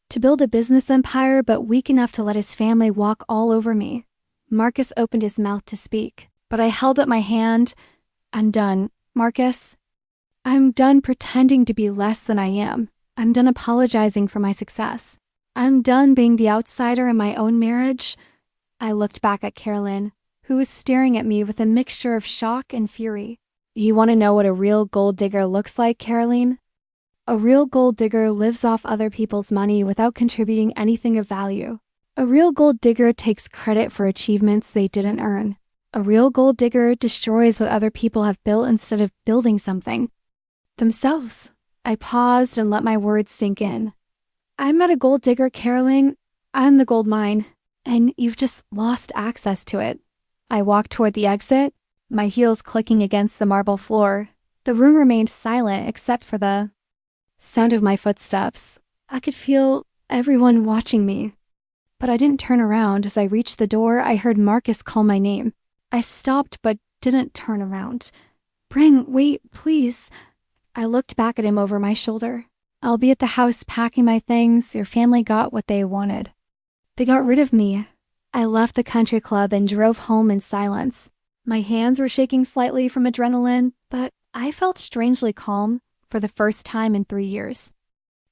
to build a business empire but weak enough to let his family walk all over me. Marcus opened his mouth to speak, but I held up my hand. I'm done, Marcus. I'm done pretending to be less than I am. I'm done apologizing for my success. I'm done being the outsider in my own marriage. I looked back at Carolyn, who was staring at me with a mixture of shock and fury. You want to know what a real gold digger looks like, Caroline? A real gold digger lives off other people's money without contributing anything of value. A real gold digger takes credit for achievements they didn't earn. A real gold digger destroys what other people have built instead of building something themselves. I paused and let my words sink in. I'm not a gold digger, Caroline. I'm the gold mine, and you've just lost access to it. I walked toward the exit, my heels clicking against the marble floor. The room remained silent except for the sound of my footsteps. I could feel everyone watching me. But I didn't turn around. As I reached the door, I heard Marcus call my name. I stopped but didn't turn around. Brynn, wait, please. I looked back at him over my shoulder. I'll be at the house packing my things. Your family got what they wanted. They got rid of me. I left the country club and drove home in silence. My hands were shaking slightly from adrenaline, but I felt strangely calm for the first time in 3 years.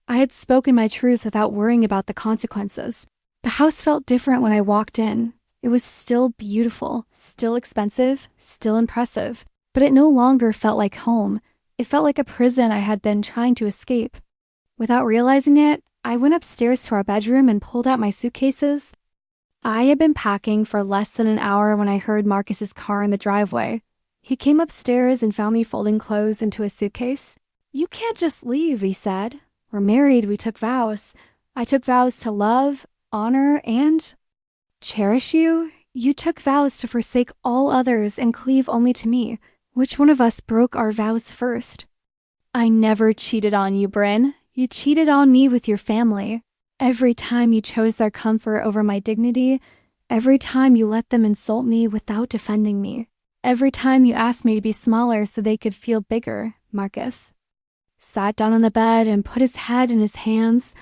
I had spoken my truth without worrying about the consequences. The house felt different when I walked in. It was still beautiful, still expensive, still impressive, but it no longer felt like home. It felt like a prison I had been trying to escape. Without realizing it, I went upstairs to our bedroom and pulled out my suitcases. I had been packing for less than an hour when I heard Marcus's car in the driveway. He came upstairs and found me folding clothes into a suitcase. You can't just leave, he said. We're married, we took vows. I took vows to love, honor, and cherish you. You took vows to forsake all others and cleave only to me. Which one of us broke our vows first? I never cheated on you, Brynn. You cheated on me with your family. Every time you chose their comfort over my dignity, every time you let them insult me without defending me, every time you asked me to be smaller so they could feel bigger, Marcus sat down on the bed and put his head in his hands.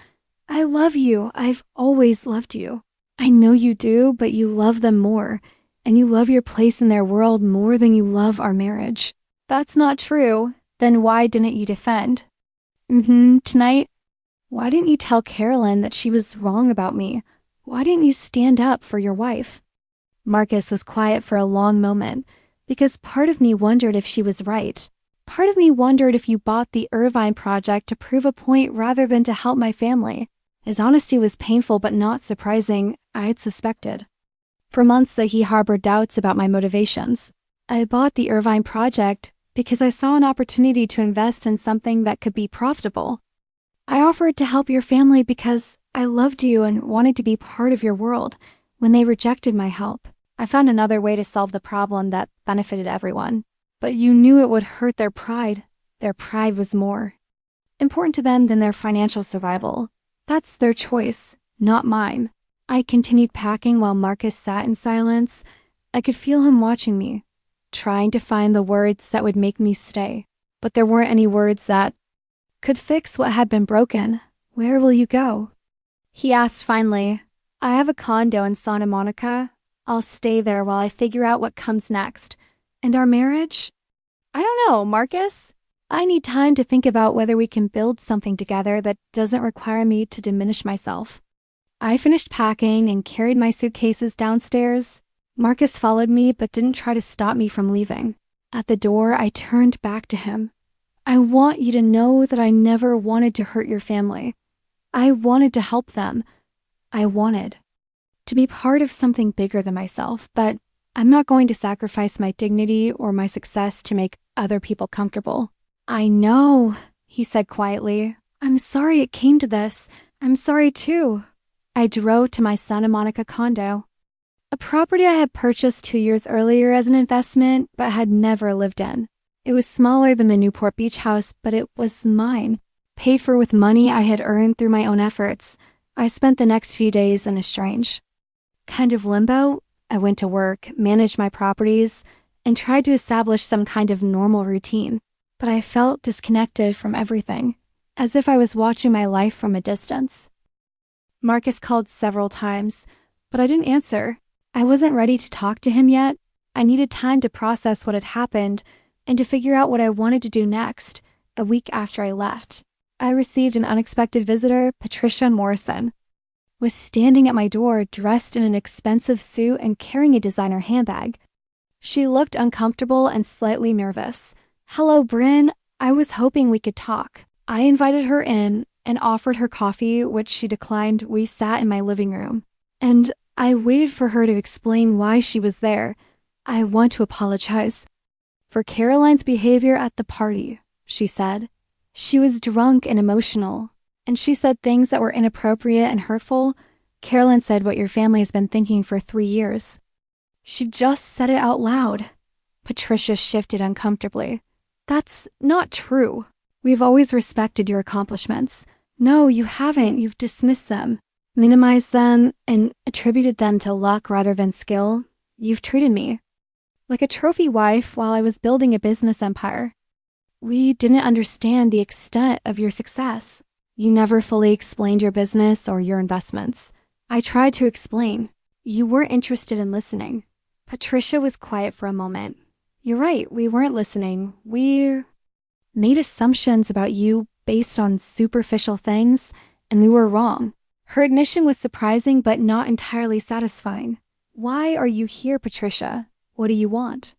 I love you. I've always loved you. I know you do, but you love them more, and you love your place in their world more than you love our marriage. That's not true. Then why didn't you defend? Tonight. Why didn't you tell Carolyn that she was wrong about me? Why didn't you stand up for your wife? Marcus was quiet for a long moment, because part of me wondered if she was right. Part of me wondered if you bought the Irvine project to prove a point rather than to help my family. His honesty was painful but not surprising. I had suspected for months that he harbored doubts about my motivations. I bought the Irvine project because I saw an opportunity to invest in something that could be profitable. I offered to help your family because I loved you and wanted to be part of your world. When they rejected my help, I found another way to solve the problem that benefited everyone. But you knew it would hurt their pride. Their pride was more important to them than their financial survival. That's their choice, not mine. I continued packing while Marcus sat in silence. I could feel him watching me, trying to find the words that would make me stay. But there weren't any words that could fix what had been broken. Where will you go? He asked finally. I have a condo in Santa Monica. I'll stay there while I figure out what comes next. And our marriage? I don't know, Marcus. I need time to think about whether we can build something together that doesn't require me to diminish myself. I finished packing and carried my suitcases downstairs. Marcus followed me but didn't try to stop me from leaving. At the door, I turned back to him. I want you to know that I never wanted to hurt your family. I wanted to help them. I wanted to be part of something bigger than myself, but I'm not going to sacrifice my dignity or my success to make other people comfortable. I know, he said quietly. I'm sorry it came to this. I'm sorry too. I drove to my Santa Monica condo, a property I had purchased 2 years earlier as an investment but had never lived in. It was smaller than the Newport Beach house, but it was mine, paid for with money I had earned through my own efforts. I spent the next few days in a strange kind of limbo. I went to work, managed my properties, and tried to establish some kind of normal routine. But I felt disconnected from everything, as if I was watching my life from a distance. Marcus called several times, but I didn't answer. I wasn't ready to talk to him yet. I needed time to process what had happened and to figure out what I wanted to do next. A week after I left, I received an unexpected visitor. Brynn Morrison was standing at my door dressed in an expensive suit and carrying a designer handbag. She looked uncomfortable and slightly nervous. "Hello, Brynn. I was hoping we could talk." I invited her in and offered her coffee, which she declined. We sat in my living room, and I waited for her to explain why she was there. "I want to apologize for Caroline's behavior at the party," she said. "She was drunk and emotional, and she said things that were inappropriate and hurtful. Caroline said what your family has been thinking for 3 years. She just said it out loud." Patricia shifted uncomfortably. "That's not true. We've always respected your accomplishments." "No, you haven't. You've dismissed them, minimized them, and attributed them to luck rather than skill. You've treated me like a trophy wife while I was building a business empire. We didn't understand the extent of your success. You never fully explained your business or your investments. I tried to explain. You weren't interested in listening." Patricia was quiet for a moment. "You're right, we weren't listening. We made assumptions about you based on superficial things, and we were wrong." Her admission was surprising but not entirely satisfying. "Why are you here, Patricia? What do you want?"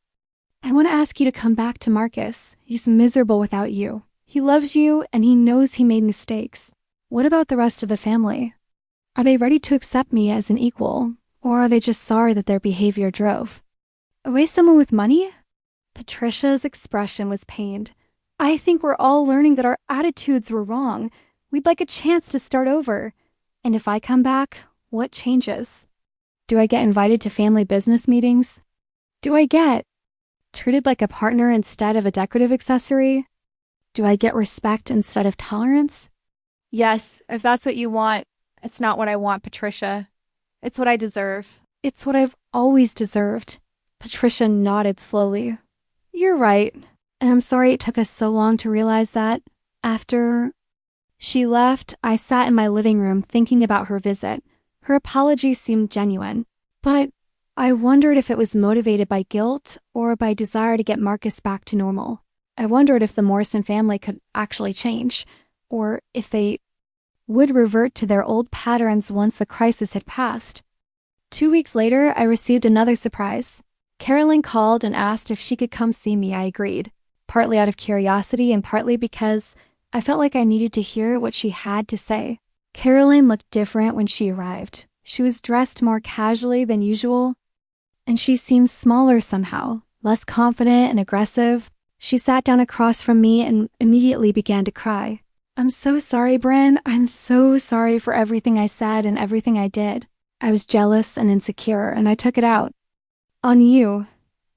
"I want to ask you to come back to Marcus. He's miserable without you. He loves you, and he knows he made mistakes. What about the rest of the family? Are they ready to accept me as an equal, or are they just sorry that their behavior drove away someone with money?" Patricia's expression was pained. "I think we're all learning that our attitudes were wrong. We'd like a chance to start over. And if I come back, what changes? Do I get invited to family business meetings? Do I get treated like a partner instead of a decorative accessory? Do I get respect instead of tolerance?" "Yes, if that's what you want. It's not what I want, Patricia. It's what I deserve." "It's what I've always deserved." Patricia nodded slowly. "You're right. And I'm sorry it took us so long to realize that." After she left, I sat in my living room thinking about her visit. Her apology seemed genuine, but I wondered if it was motivated by guilt or by desire to get Marcus back to normal. I wondered if the Morrison family could actually change, or if they would revert to their old patterns once the crisis had passed. 2 weeks later, I received another surprise. Caroline called and asked if she could come see me. I agreed, partly out of curiosity and partly because I felt like I needed to hear what she had to say. Caroline looked different when she arrived. She was dressed more casually than usual, and she seemed smaller somehow, less confident and aggressive. She sat down across from me and immediately began to cry. "I'm so sorry, Brynn. I'm so sorry for everything I said and everything I did. I was jealous and insecure, and I took it out on you."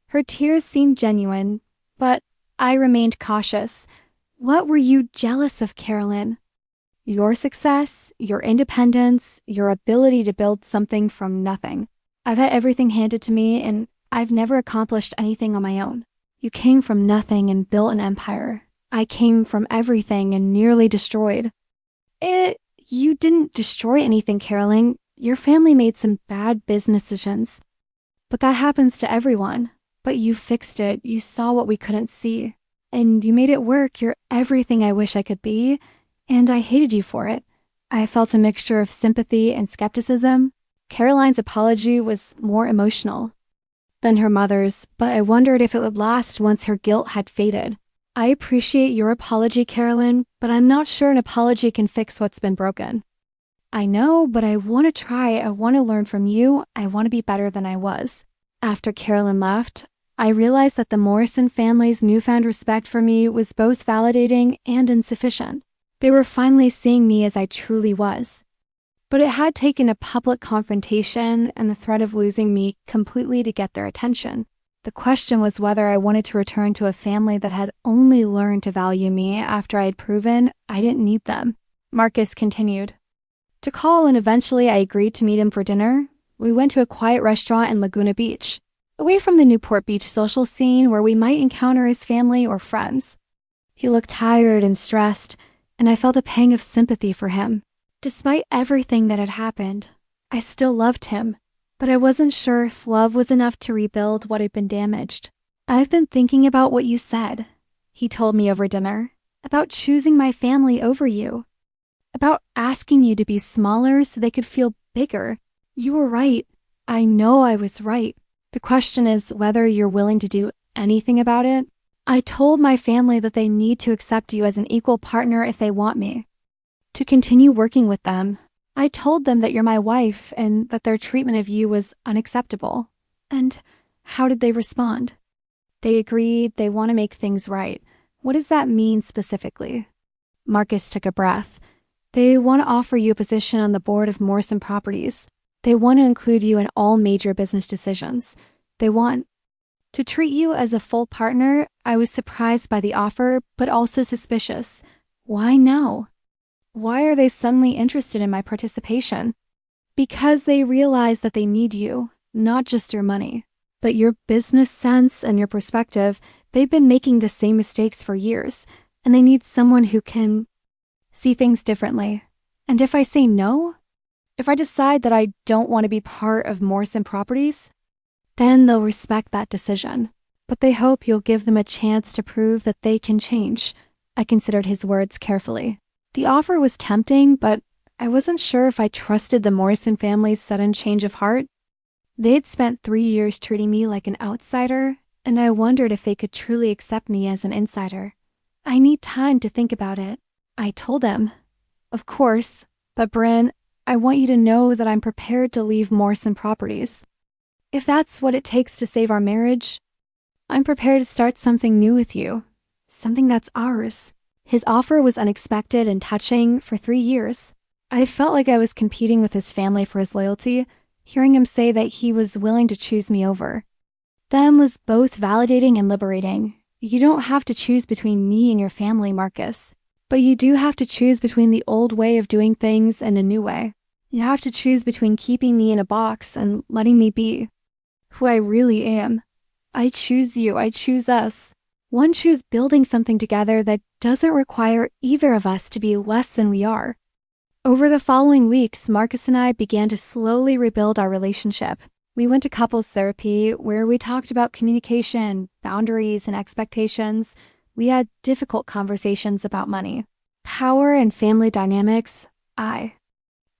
Her tears seemed genuine, but I remained cautious. "What were you jealous of, Caroline?" "Your success, your independence, your ability to build something from nothing. I've had everything handed to me, and I've never accomplished anything on my own. You came from nothing and built an empire. I came from everything and nearly destroyed." You didn't destroy anything, Caroline. Your family made some bad business decisions. But that happens to everyone. But you fixed it. You saw what we couldn't see. And you made it work. You're everything I wish I could be. And I hated you for it. I felt a mixture of sympathy and skepticism. Caroline's apology was more emotional than her mother's, but I wondered if it would last once her guilt had faded. "I appreciate your apology, Caroline, but I'm not sure an apology can fix what's been broken." "I know, but I want to try. I want to learn from you. I want to be better than I was." After Caroline left, I realized that the Morrison family's newfound respect for me was both validating and insufficient. They were finally seeing me as I truly was. But it had taken a public confrontation and the threat of losing me completely to get their attention. The question was whether I wanted to return to a family that had only learned to value me after I had proven I didn't need them. Marcus continued to call, and eventually I agreed to meet him for dinner. We went to a quiet restaurant in Laguna Beach, away from the Newport Beach social scene where we might encounter his family or friends. He looked tired and stressed, and I felt a pang of sympathy for him. Despite everything that had happened, I still loved him, but I wasn't sure if love was enough to rebuild what had been damaged. I've been thinking about what you said, he told me over dinner, about choosing my family over you, about asking you to be smaller so they could feel bigger. You were right. I know I was right. The question is whether you're willing to do anything about it. I told my family that they need to accept you as an equal partner if they want me to continue working with them. I told them that you're my wife and that their treatment of you was unacceptable. And how did they respond? They agreed they want to make things right. What does that mean specifically? Marcus took a breath. They want to offer you a position on the board of Morrison Properties. They want to include you in all major business decisions. They want to treat you as a full partner. I was surprised by the offer, but also suspicious. Why now? Why are they suddenly interested in my participation? Because they realize that they need you, not just your money, but your business sense and your perspective. They've been making the same mistakes for years, and they need someone who can see things differently. And if I say no, if I decide that I don't want to be part of Morrison Properties, then they'll respect that decision. But they hope you'll give them a chance to prove that they can change. I considered his words carefully. The offer was tempting, but I wasn't sure if I trusted the Morrison family's sudden change of heart. They'd spent 3 years treating me like an outsider, and I wondered if they could truly accept me as an insider. I need time to think about it. I told him, of course, but Brynn, I want you to know that I'm prepared to leave Morrison Properties. If that's what it takes to save our marriage, I'm prepared to start something new with you, something that's ours. His offer was unexpected and touching. For 3 years, I felt like I was competing with his family for his loyalty. Hearing him say that he was willing to choose me over them was both validating and liberating. You don't have to choose between me and your family, Marcus, but you do have to choose between the old way of doing things and a new way. You have to choose between keeping me in a box and letting me be who I really am. I choose you. I choose us. One choose building something together that doesn't require either of us to be less than we are. Over the following weeks, Marcus and I began to slowly rebuild our relationship. We went to couples therapy where we talked about communication, boundaries, and expectations. We had difficult conversations about money, power, and family dynamics. I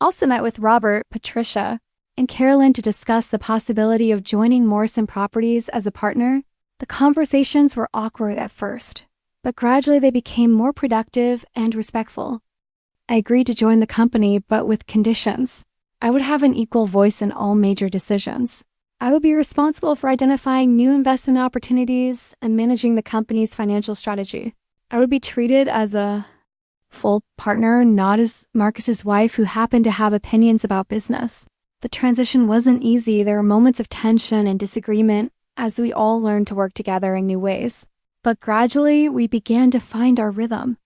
also met with Robert, Patricia, and Carolyn to discuss the possibility of joining Morrison Properties as a partner. The conversations were awkward at first, but gradually they became more productive and respectful. I agreed to join the company, but with conditions. I would have an equal voice in all major decisions. I would be responsible for identifying new investment opportunities and managing the company's financial strategy. I would be treated as a full partner, not as Marcus's wife who happened to have opinions about business. The transition wasn't easy. There were moments of tension and disagreement as we all learned to work together in new ways. But gradually, we began to find our rhythm.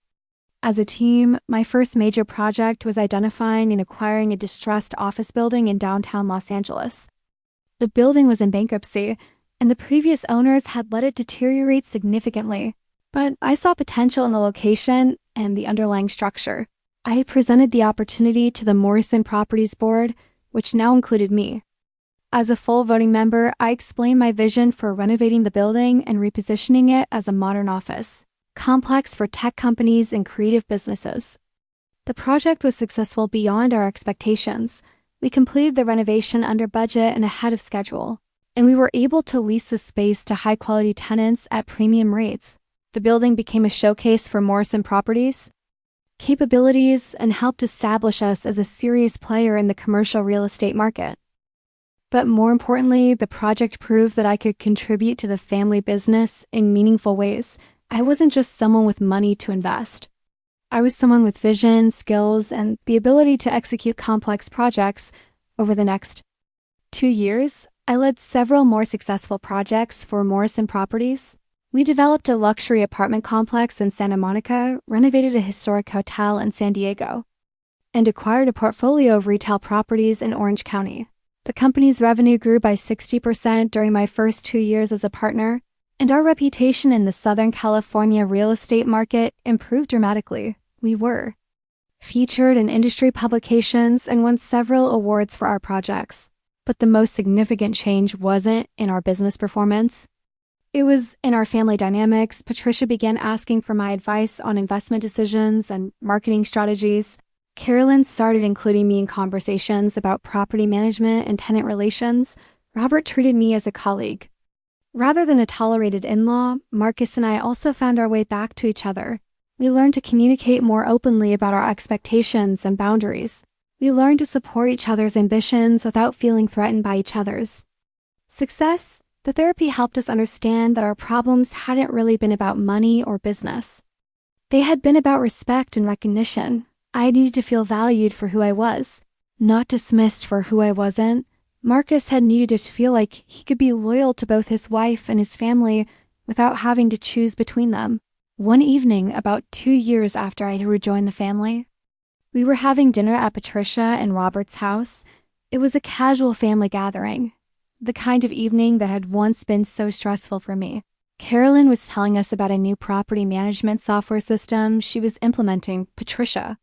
As a team, my first major project was identifying and acquiring a distressed office building in downtown Los Angeles. The building was in bankruptcy, and the previous owners had let it deteriorate significantly. But I saw potential in the location and the underlying structure. I presented the opportunity to the Morrison Properties Board, which now included me. As a full voting member, I explained my vision for renovating the building and repositioning it as a modern office complex for tech companies and creative businesses. The project was successful beyond our expectations. We completed the renovation under budget and ahead of schedule, and we were able to lease the space to high-quality tenants at premium rates. The building became a showcase for Morrison Properties' capabilities and helped establish us as a serious player in the commercial real estate market. But more importantly, the project proved that I could contribute to the family business in meaningful ways. I wasn't just someone with money to invest. I was someone with vision, skills, and the ability to execute complex projects. Over the next 2 years, I led several more successful projects for Morrison Properties. We developed a luxury apartment complex in Santa Monica, renovated a historic hotel in San Diego, and acquired a portfolio of retail properties in Orange County. The company's revenue grew by 60% during my first 2 years as a partner, and our reputation in the Southern California real estate market improved dramatically. We were featured in industry publications and won several awards for our projects. But the most significant change wasn't in our business performance. It was in our family dynamics. Patricia began asking for my advice on investment decisions and marketing strategies. Carolyn started including me in conversations about property management and tenant relations. Robert treated me as a colleague. Rather than a tolerated in-law, Marcus and I also found our way back to each other. We learned to communicate more openly about our expectations and boundaries. We learned to support each other's ambitions without feeling threatened by each other's. Success. The therapy helped us understand that our problems hadn't really been about money or business. They had been about respect and recognition. I needed to feel valued for who I was, not dismissed for who I wasn't. Marcus had needed to feel like he could be loyal to both his wife and his family without having to choose between them. One evening, about 2 years after I had rejoined the family, we were having dinner at Patricia and Robert's house. It was a casual family gathering, the kind of evening that had once been so stressful for me. Carolyn was telling us about a new property management software system she was implementing. Patricia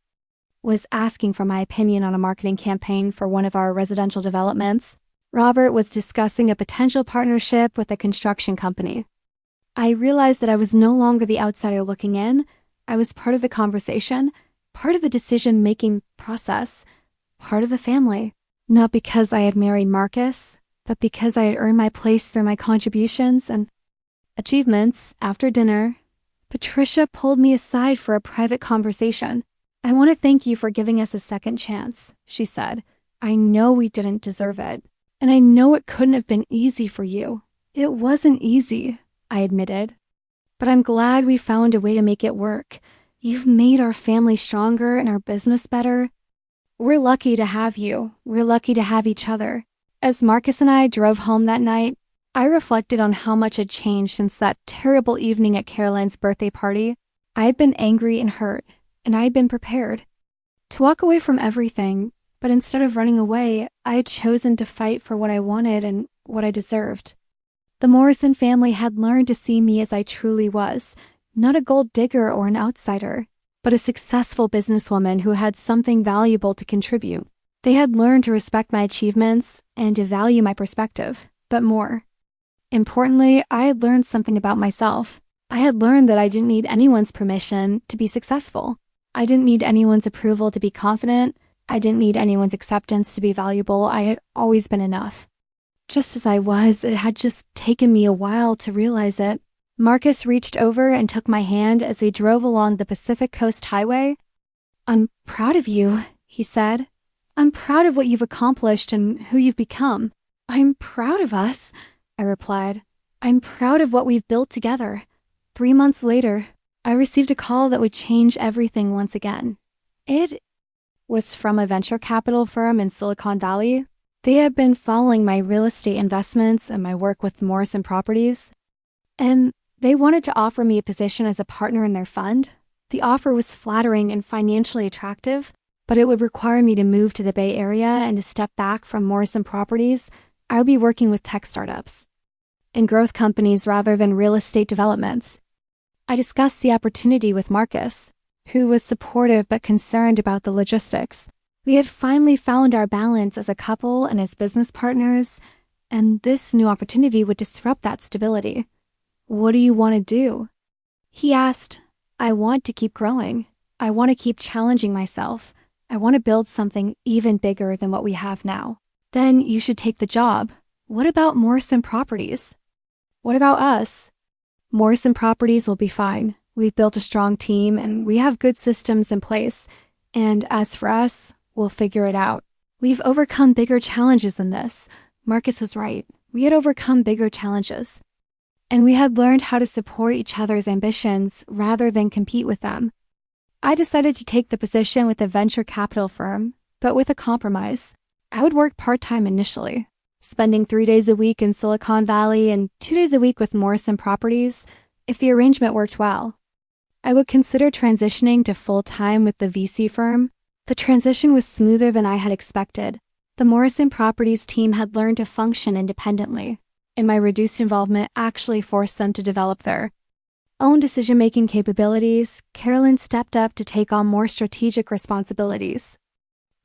was asking for my opinion on a marketing campaign for one of our residential developments. Robert was discussing a potential partnership with a construction company. I realized that I was no longer the outsider looking in. I was part of the conversation, part of the decision-making process, part of the family. Not because I had married Marcus, but because I had earned my place through my contributions and achievements. After dinner, Patricia pulled me aside for a private conversation. "I want to thank you for giving us a second chance," she said. "I know we didn't deserve it, and I know it couldn't have been easy for you." "It wasn't easy," I admitted, "but I'm glad we found a way to make it work. You've made our family stronger and our business better. We're lucky to have you. We're lucky to have each other." As Marcus and I drove home that night, I reflected on how much had changed since that terrible evening at Carolyn's birthday party. I had been angry and hurt, and I had been prepared to walk away from everything, but instead of running away, I had chosen to fight for what I wanted and what I deserved. The Morrison family had learned to see me as I truly was, not a gold digger or an outsider, but a successful businesswoman who had something valuable to contribute. They had learned to respect my achievements and to value my perspective, but more importantly, I had learned something about myself. I had learned that I didn't need anyone's permission to be successful. I didn't need anyone's approval to be confident. I didn't need anyone's acceptance to be valuable. I had always been enough. Just as I was, it had just taken me a while to realize it. Marcus reached over and took my hand as we drove along the Pacific Coast Highway. "I'm proud of you," he said. "I'm proud of what you've accomplished and who you've become." "I'm proud of us," I replied. "I'm proud of what we've built together." 3 months later, I received a call that would change everything once again. It was from a venture capital firm in Silicon Valley. They had been following my real estate investments and my work with Morrison Properties, and they wanted to offer me a position as a partner in their fund. The offer was flattering and financially attractive, but it would require me to move to the Bay Area and to step back from Morrison Properties. I would be working with tech startups and growth companies rather than real estate developments. I discussed the opportunity with Marcus, who was supportive but concerned about the logistics. We had finally found our balance as a couple and as business partners, and this new opportunity would disrupt that stability. "What do you want to do?" he asked. "I want to keep growing. I want to keep challenging myself. I want to build something even bigger than what we have now." "Then you should take the job. What about Morrison Properties?" "What about us?" "Morrison Properties will be fine. We've built a strong team and we have good systems in place. And as for us, we'll figure it out. We've overcome bigger challenges than this." Marcus was right. We had overcome bigger challenges. And we had learned how to support each other's ambitions rather than compete with them. I decided to take the position with a venture capital firm, but with a compromise. I would work part-time initially, spending 3 days a week in Silicon Valley and 2 days a week with Morrison Properties, if the arrangement worked well. I would consider transitioning to full-time with the VC firm. The transition was smoother than I had expected. The Morrison Properties team had learned to function independently, and my reduced involvement actually forced them to develop their own decision-making capabilities. Carolyn stepped up to take on more strategic responsibilities.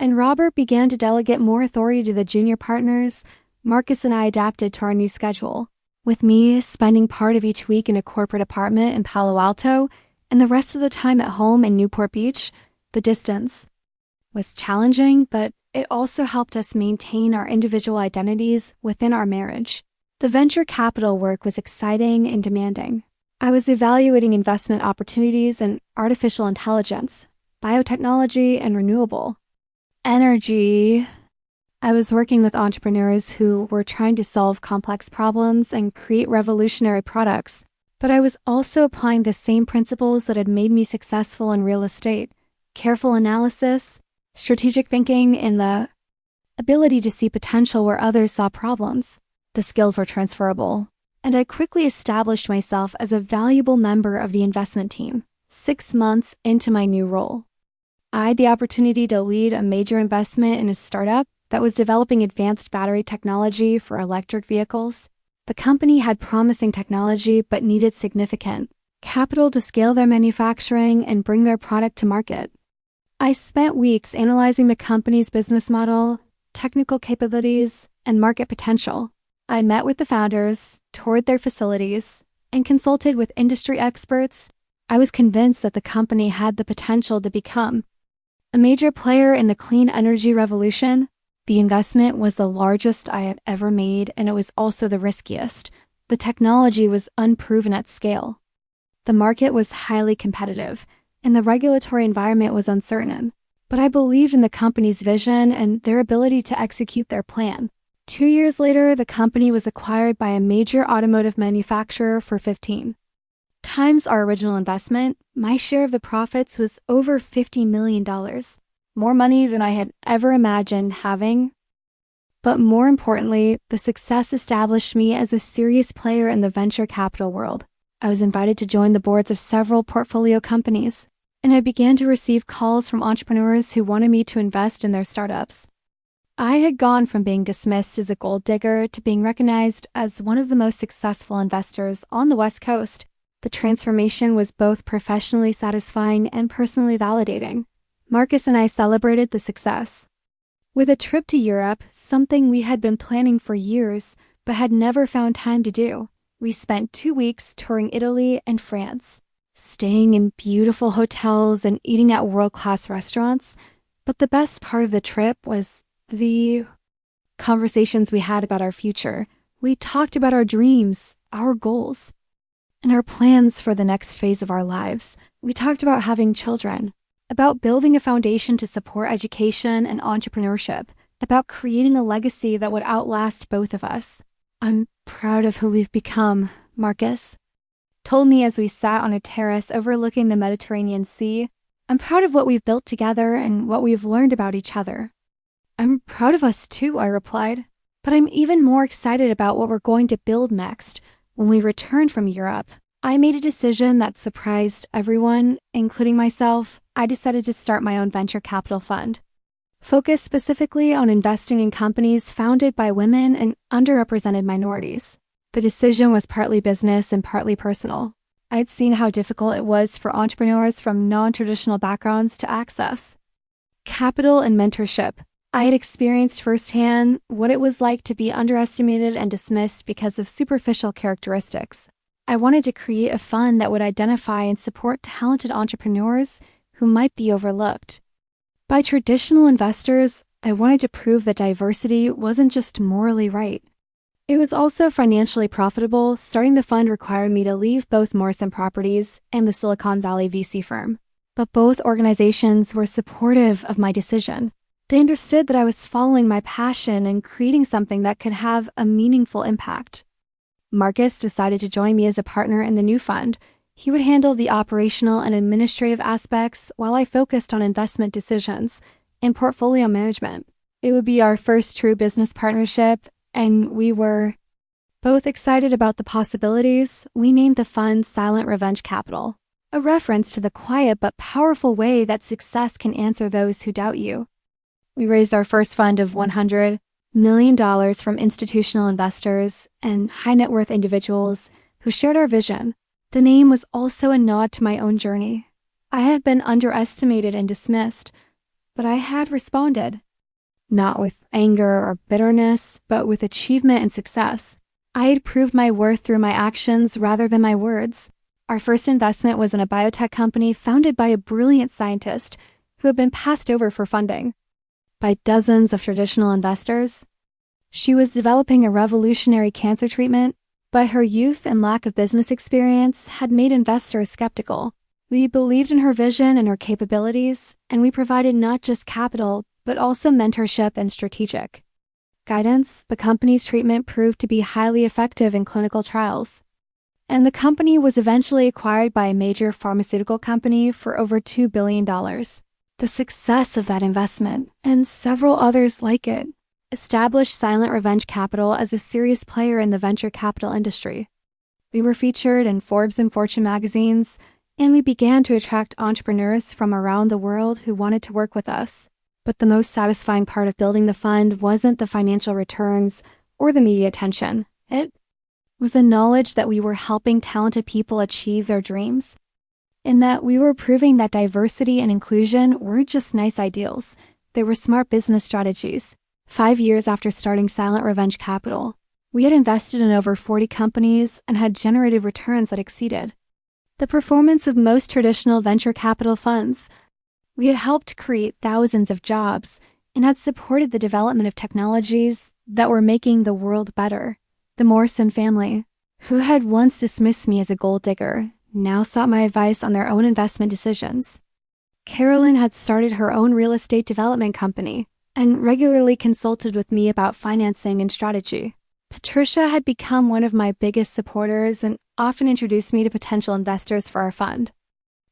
and Robert began to delegate more authority to the junior partners. Marcus and I adapted to our new schedule, with me spending part of each week in a corporate apartment in Palo Alto and the rest of the time at home in Newport Beach. The distance was challenging, but it also helped us maintain our individual identities within our marriage. The venture capital work was exciting and demanding. I was evaluating investment opportunities in artificial intelligence, biotechnology, and renewable energy. I was working with entrepreneurs who were trying to solve complex problems and create revolutionary products, but I was also applying the same principles that had made me successful in real estate: careful analysis, strategic thinking, and the ability to see potential where others saw problems. The skills were transferable, and I quickly established myself as a valuable member of the investment team. 6 months into my new role, I had the opportunity to lead a major investment in a startup that was developing advanced battery technology for electric vehicles. The company had promising technology but needed significant capital to scale their manufacturing and bring their product to market. I spent weeks analyzing the company's business model, technical capabilities, and market potential. I met with the founders, toured their facilities, and consulted with industry experts. I was convinced that the company had the potential to become a major player in the clean energy revolution. The investment was the largest I had ever made, and it was also the riskiest. The technology was unproven at scale. The market was highly competitive, and the regulatory environment was uncertain. But I believed in the company's vision and their ability to execute their plan. 2 years later, the company was acquired by a major automotive manufacturer for 15 times our original investment. My share of the profits was over $50 million, more money than I had ever imagined having. But more importantly, the success established me as a serious player in the venture capital world. I was invited to join the boards of several portfolio companies, and I began to receive calls from entrepreneurs who wanted me to invest in their startups. I had gone from being dismissed as a gold digger to being recognized as one of the most successful investors on the West Coast. The transformation was both professionally satisfying and personally validating. Marcus and I celebrated the success with a trip to Europe, something we had been planning for years but had never found time to do. We spent 2 weeks touring Italy and France, staying in beautiful hotels and eating at world-class restaurants. But the best part of the trip was the conversations we had about our future. We talked about our dreams, our goals, and our plans for the next phase of our lives. We talked about having children, about building a foundation to support education and entrepreneurship, about creating a legacy that would outlast both of us. "I'm proud of who we've become," Marcus told me as we sat on a terrace overlooking the Mediterranean Sea. "I'm proud of what we've built together and what we've learned about each other." "I'm proud of us too," I replied. "But I'm even more excited about what we're going to build next." When we returned from Europe, I made a decision that surprised everyone, including myself. I decided to start my own venture capital fund, focused specifically on investing in companies founded by women and underrepresented minorities. The decision was partly business and partly personal. I'd seen how difficult it was for entrepreneurs from non-traditional backgrounds to access capital and mentorship. I had experienced firsthand what it was like to be underestimated and dismissed because of superficial characteristics. I wanted to create a fund that would identify and support talented entrepreneurs who might be overlooked by traditional investors. I wanted to prove that diversity wasn't just morally right. It was also financially profitable. Starting the fund required me to leave both Morrison Properties and the Silicon Valley VC firm, but both organizations were supportive of my decision. They understood that I was following my passion and creating something that could have a meaningful impact. Marcus decided to join me as a partner in the new fund. He would handle the operational and administrative aspects while I focused on investment decisions and portfolio management. It would be our first true business partnership, and we were both excited about the possibilities. We named the fund Silent Revenge Capital, a reference to the quiet but powerful way that success can answer those who doubt you. We raised our first fund of $100 million from institutional investors and high net worth individuals who shared our vision. The name was also a nod to my own journey. I had been underestimated and dismissed, but I had responded. Not with anger or bitterness, but with achievement and success. I had proved my worth through my actions rather than my words. Our first investment was in a biotech company founded by a brilliant scientist who had been passed over for funding by dozens of traditional investors. She was developing a revolutionary cancer treatment, but her youth and lack of business experience had made investors skeptical. We believed in her vision and her capabilities, and we provided not just capital, but also mentorship and strategic guidance. The company's treatment proved to be highly effective in clinical trials, and the company was eventually acquired by a major pharmaceutical company for over $2 billion. The success of that investment, and several others like it, established Silent Revenge Capital as a serious player in the venture capital industry. We were featured in Forbes and Fortune magazines, and we began to attract entrepreneurs from around the world who wanted to work with us. But the most satisfying part of building the fund wasn't the financial returns or the media attention. It was the knowledge that we were helping talented people achieve their dreams, and that we were proving that diversity and inclusion weren't just nice ideals, they were smart business strategies. 5 years after starting Silent Revenge Capital, we had invested in over 40 companies and had generated returns that exceeded the performance of most traditional venture capital funds. We had helped create thousands of jobs and had supported the development of technologies that were making the world better. The Morrison family, who had once dismissed me as a gold digger, now sought my advice on their own investment decisions. Carolyn had started her own real estate development company and regularly consulted with me about financing and strategy. Patricia had become one of my biggest supporters and often introduced me to potential investors for our fund.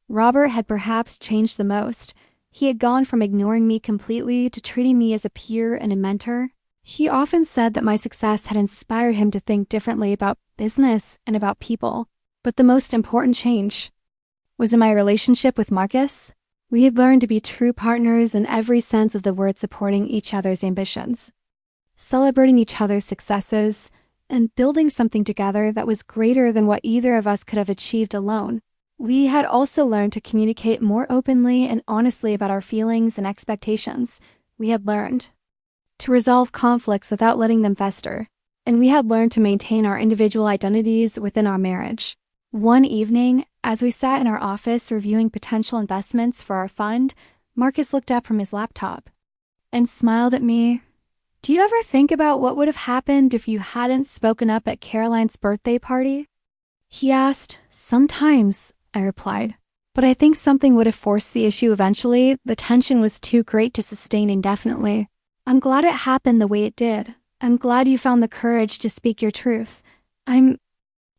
Robert had perhaps changed the most. He had gone from ignoring me completely to treating me as a peer and a mentor. He often said that my success had inspired him to think differently about business and about people. But the most important change was in my relationship with Marcus. We had learned to be true partners in every sense of the word, supporting each other's ambitions, celebrating each other's successes, and building something together that was greater than what either of us could have achieved alone. We had also learned to communicate more openly and honestly about our feelings and expectations. We had learned to resolve conflicts without letting them fester, and we had learned to maintain our individual identities within our marriage. One evening, as we sat in our office reviewing potential investments for our fund, Marcus looked up from his laptop and smiled at me. "Do you ever think about what would have happened if you hadn't spoken up at Caroline's birthday party?" he asked. "Sometimes," I replied, "but I think something would have forced the issue eventually. The tension was too great to sustain indefinitely. I'm glad it happened the way it did. I'm glad you found the courage to speak your truth. I'm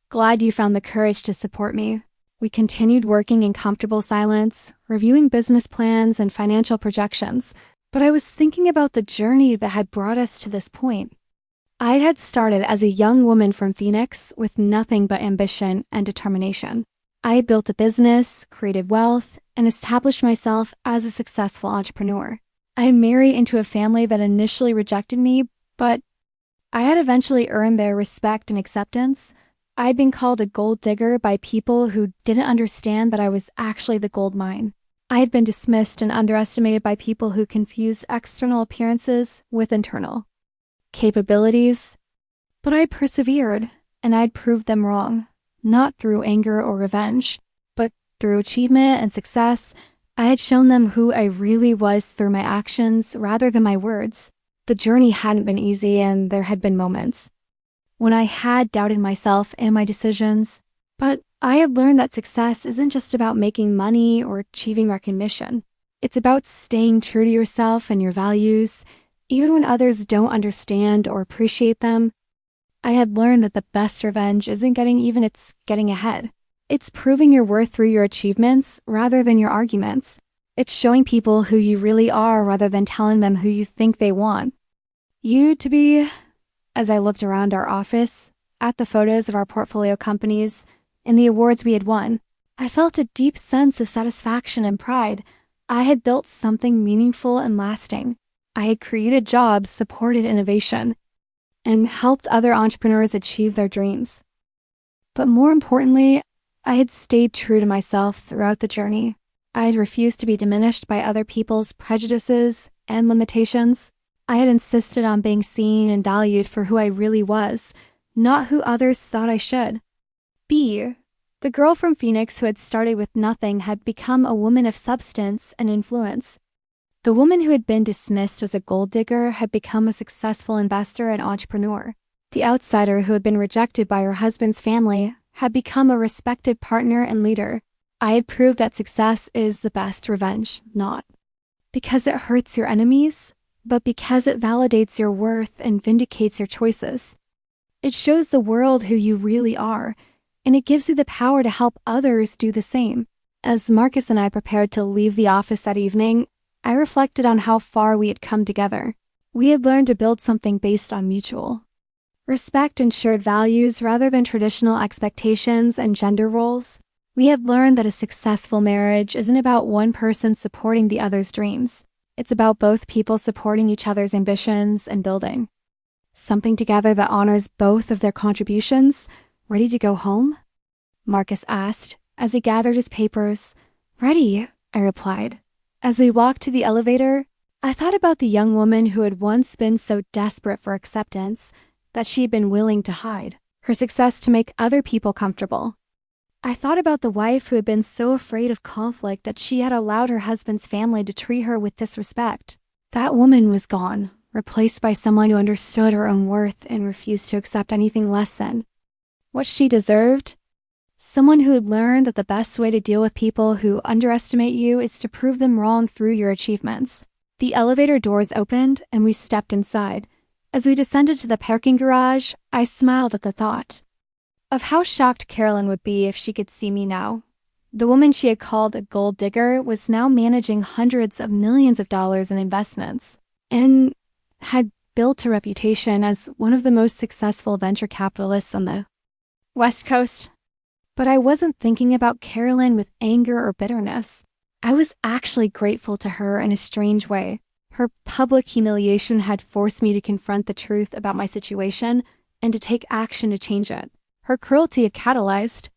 glad you found the courage to support me." We continued working in comfortable silence, reviewing business plans and financial projections, but I was thinking about the journey that had brought us to this point. I had started as a young woman from Phoenix with nothing but ambition and determination. I had built a business, created wealth, and established myself as a successful entrepreneur. I had married into a family that initially rejected me, but I had eventually earned their respect and acceptance. I had been called a gold digger by people who didn't understand that I was actually the gold mine. I had been dismissed and underestimated by people who confused external appearances with internal capabilities. But I persevered, and I'd proved them wrong, not through anger or revenge, but through achievement and success. I had shown them who I really was through my actions rather than my words. The journey hadn't been easy, and there had been moments when I had doubted myself and my decisions, but I had learned that success isn't just about making money or achieving recognition. It's about staying true to yourself and your values, even when others don't understand or appreciate them. I had learned that the best revenge isn't getting even, it's getting ahead. It's proving your worth through your achievements rather than your arguments. It's showing people who you really are rather than telling them who you think they want you to be. As I looked around our office, at the photos of our portfolio companies and the awards we had won, I felt a deep sense of satisfaction and pride. I had built something meaningful and lasting. I had created jobs, supported innovation, and helped other entrepreneurs achieve their dreams. But more importantly, I had stayed true to myself throughout the journey. I had refused to be diminished by other people's prejudices and limitations. I had insisted on being seen and valued for who I really was, not who others thought I should. B. The girl from Phoenix who had started with nothing had become a woman of substance and influence. The woman who had been dismissed as a gold digger had become a successful investor and entrepreneur. The outsider who had been rejected by her husband's family had become a respected partner and leader. I had proved that success is the best revenge, not because it hurts your enemies, but because it validates your worth and vindicates your choices. It shows the world who you really are, and it gives you the power to help others do the same. As Marcus and I prepared to leave the office that evening, I reflected on how far we had come together. We had learned to build something based on mutual respect and shared values rather than traditional expectations and gender roles. We had learned that a successful marriage isn't about one person supporting the other's dreams. It's about both people supporting each other's ambitions and building something together that honors both of their contributions. Ready to go home? Marcus asked as he gathered his papers. Ready, I replied. As we walked to the elevator, I thought about the young woman who had once been so desperate for acceptance that she had been willing to hide her success to make other people comfortable. I thought about the wife who had been so afraid of conflict that she had allowed her husband's family to treat her with disrespect. That woman was gone, replaced by someone who understood her own worth and refused to accept anything less than what she deserved. Someone who had learned that the best way to deal with people who underestimate you is to prove them wrong through your achievements. The elevator doors opened and we stepped inside. As we descended to the parking garage, I smiled at the thought of how shocked Carolyn would be if she could see me now. The woman she had called a gold digger was now managing hundreds of millions of dollars in investments and had built a reputation as one of the most successful venture capitalists on the West Coast. But I wasn't thinking about Carolyn with anger or bitterness. I was actually grateful to her in a strange way. Her public humiliation had forced me to confront the truth about my situation and to take action to change it. Her cruelty had catalyzed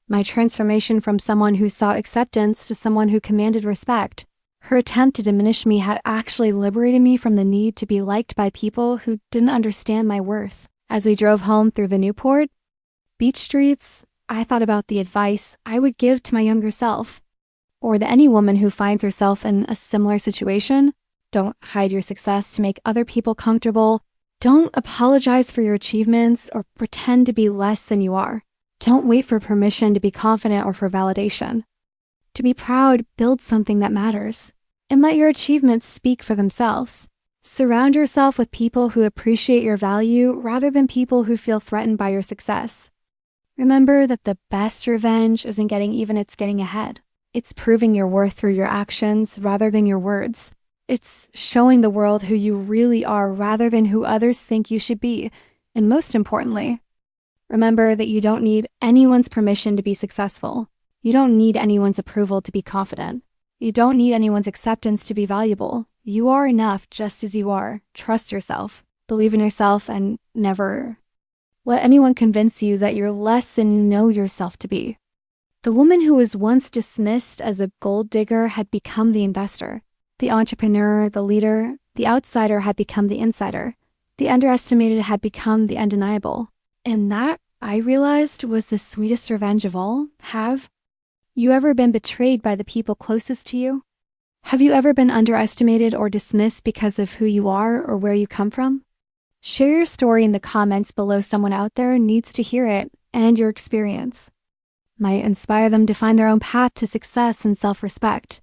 my transformation from someone who sought acceptance to someone who commanded respect. Her attempt to diminish me had actually liberated me from the need to be liked by people who didn't understand my worth. As we drove home through the Newport beach streets, I thought about the advice I would give to my younger self, or to any woman who finds herself in a similar situation. Don't hide your success to make other people comfortable. Don't apologize for your achievements or pretend to be less than you are. Don't wait for permission to be confident or for validation. To be proud, build something that matters, and let your achievements speak for themselves. Surround yourself with people who appreciate your value rather than people who feel threatened by your success. Remember that the best revenge isn't getting even, it's getting ahead. It's proving your worth through your actions rather than your words. It's showing the world who you really are rather than who others think you should be. And most importantly, remember that you don't need anyone's permission to be successful. You don't need anyone's approval to be confident. You don't need anyone's acceptance to be valuable. You are enough just as you are. Trust yourself, believe in yourself, and never let anyone convince you that you're less than you know yourself to be. The woman who was once dismissed as a gold digger had become the investor. The entrepreneur, the leader, the outsider had become the insider. The underestimated had become the undeniable. And that, I realized, was the sweetest revenge of all. Have you ever been betrayed by the people closest to you? Have you ever been underestimated or dismissed because of who you are or where you come from? Share your story in the comments below. Someone out there needs to hear it, and your experience might inspire them to find their own path to success and self-respect.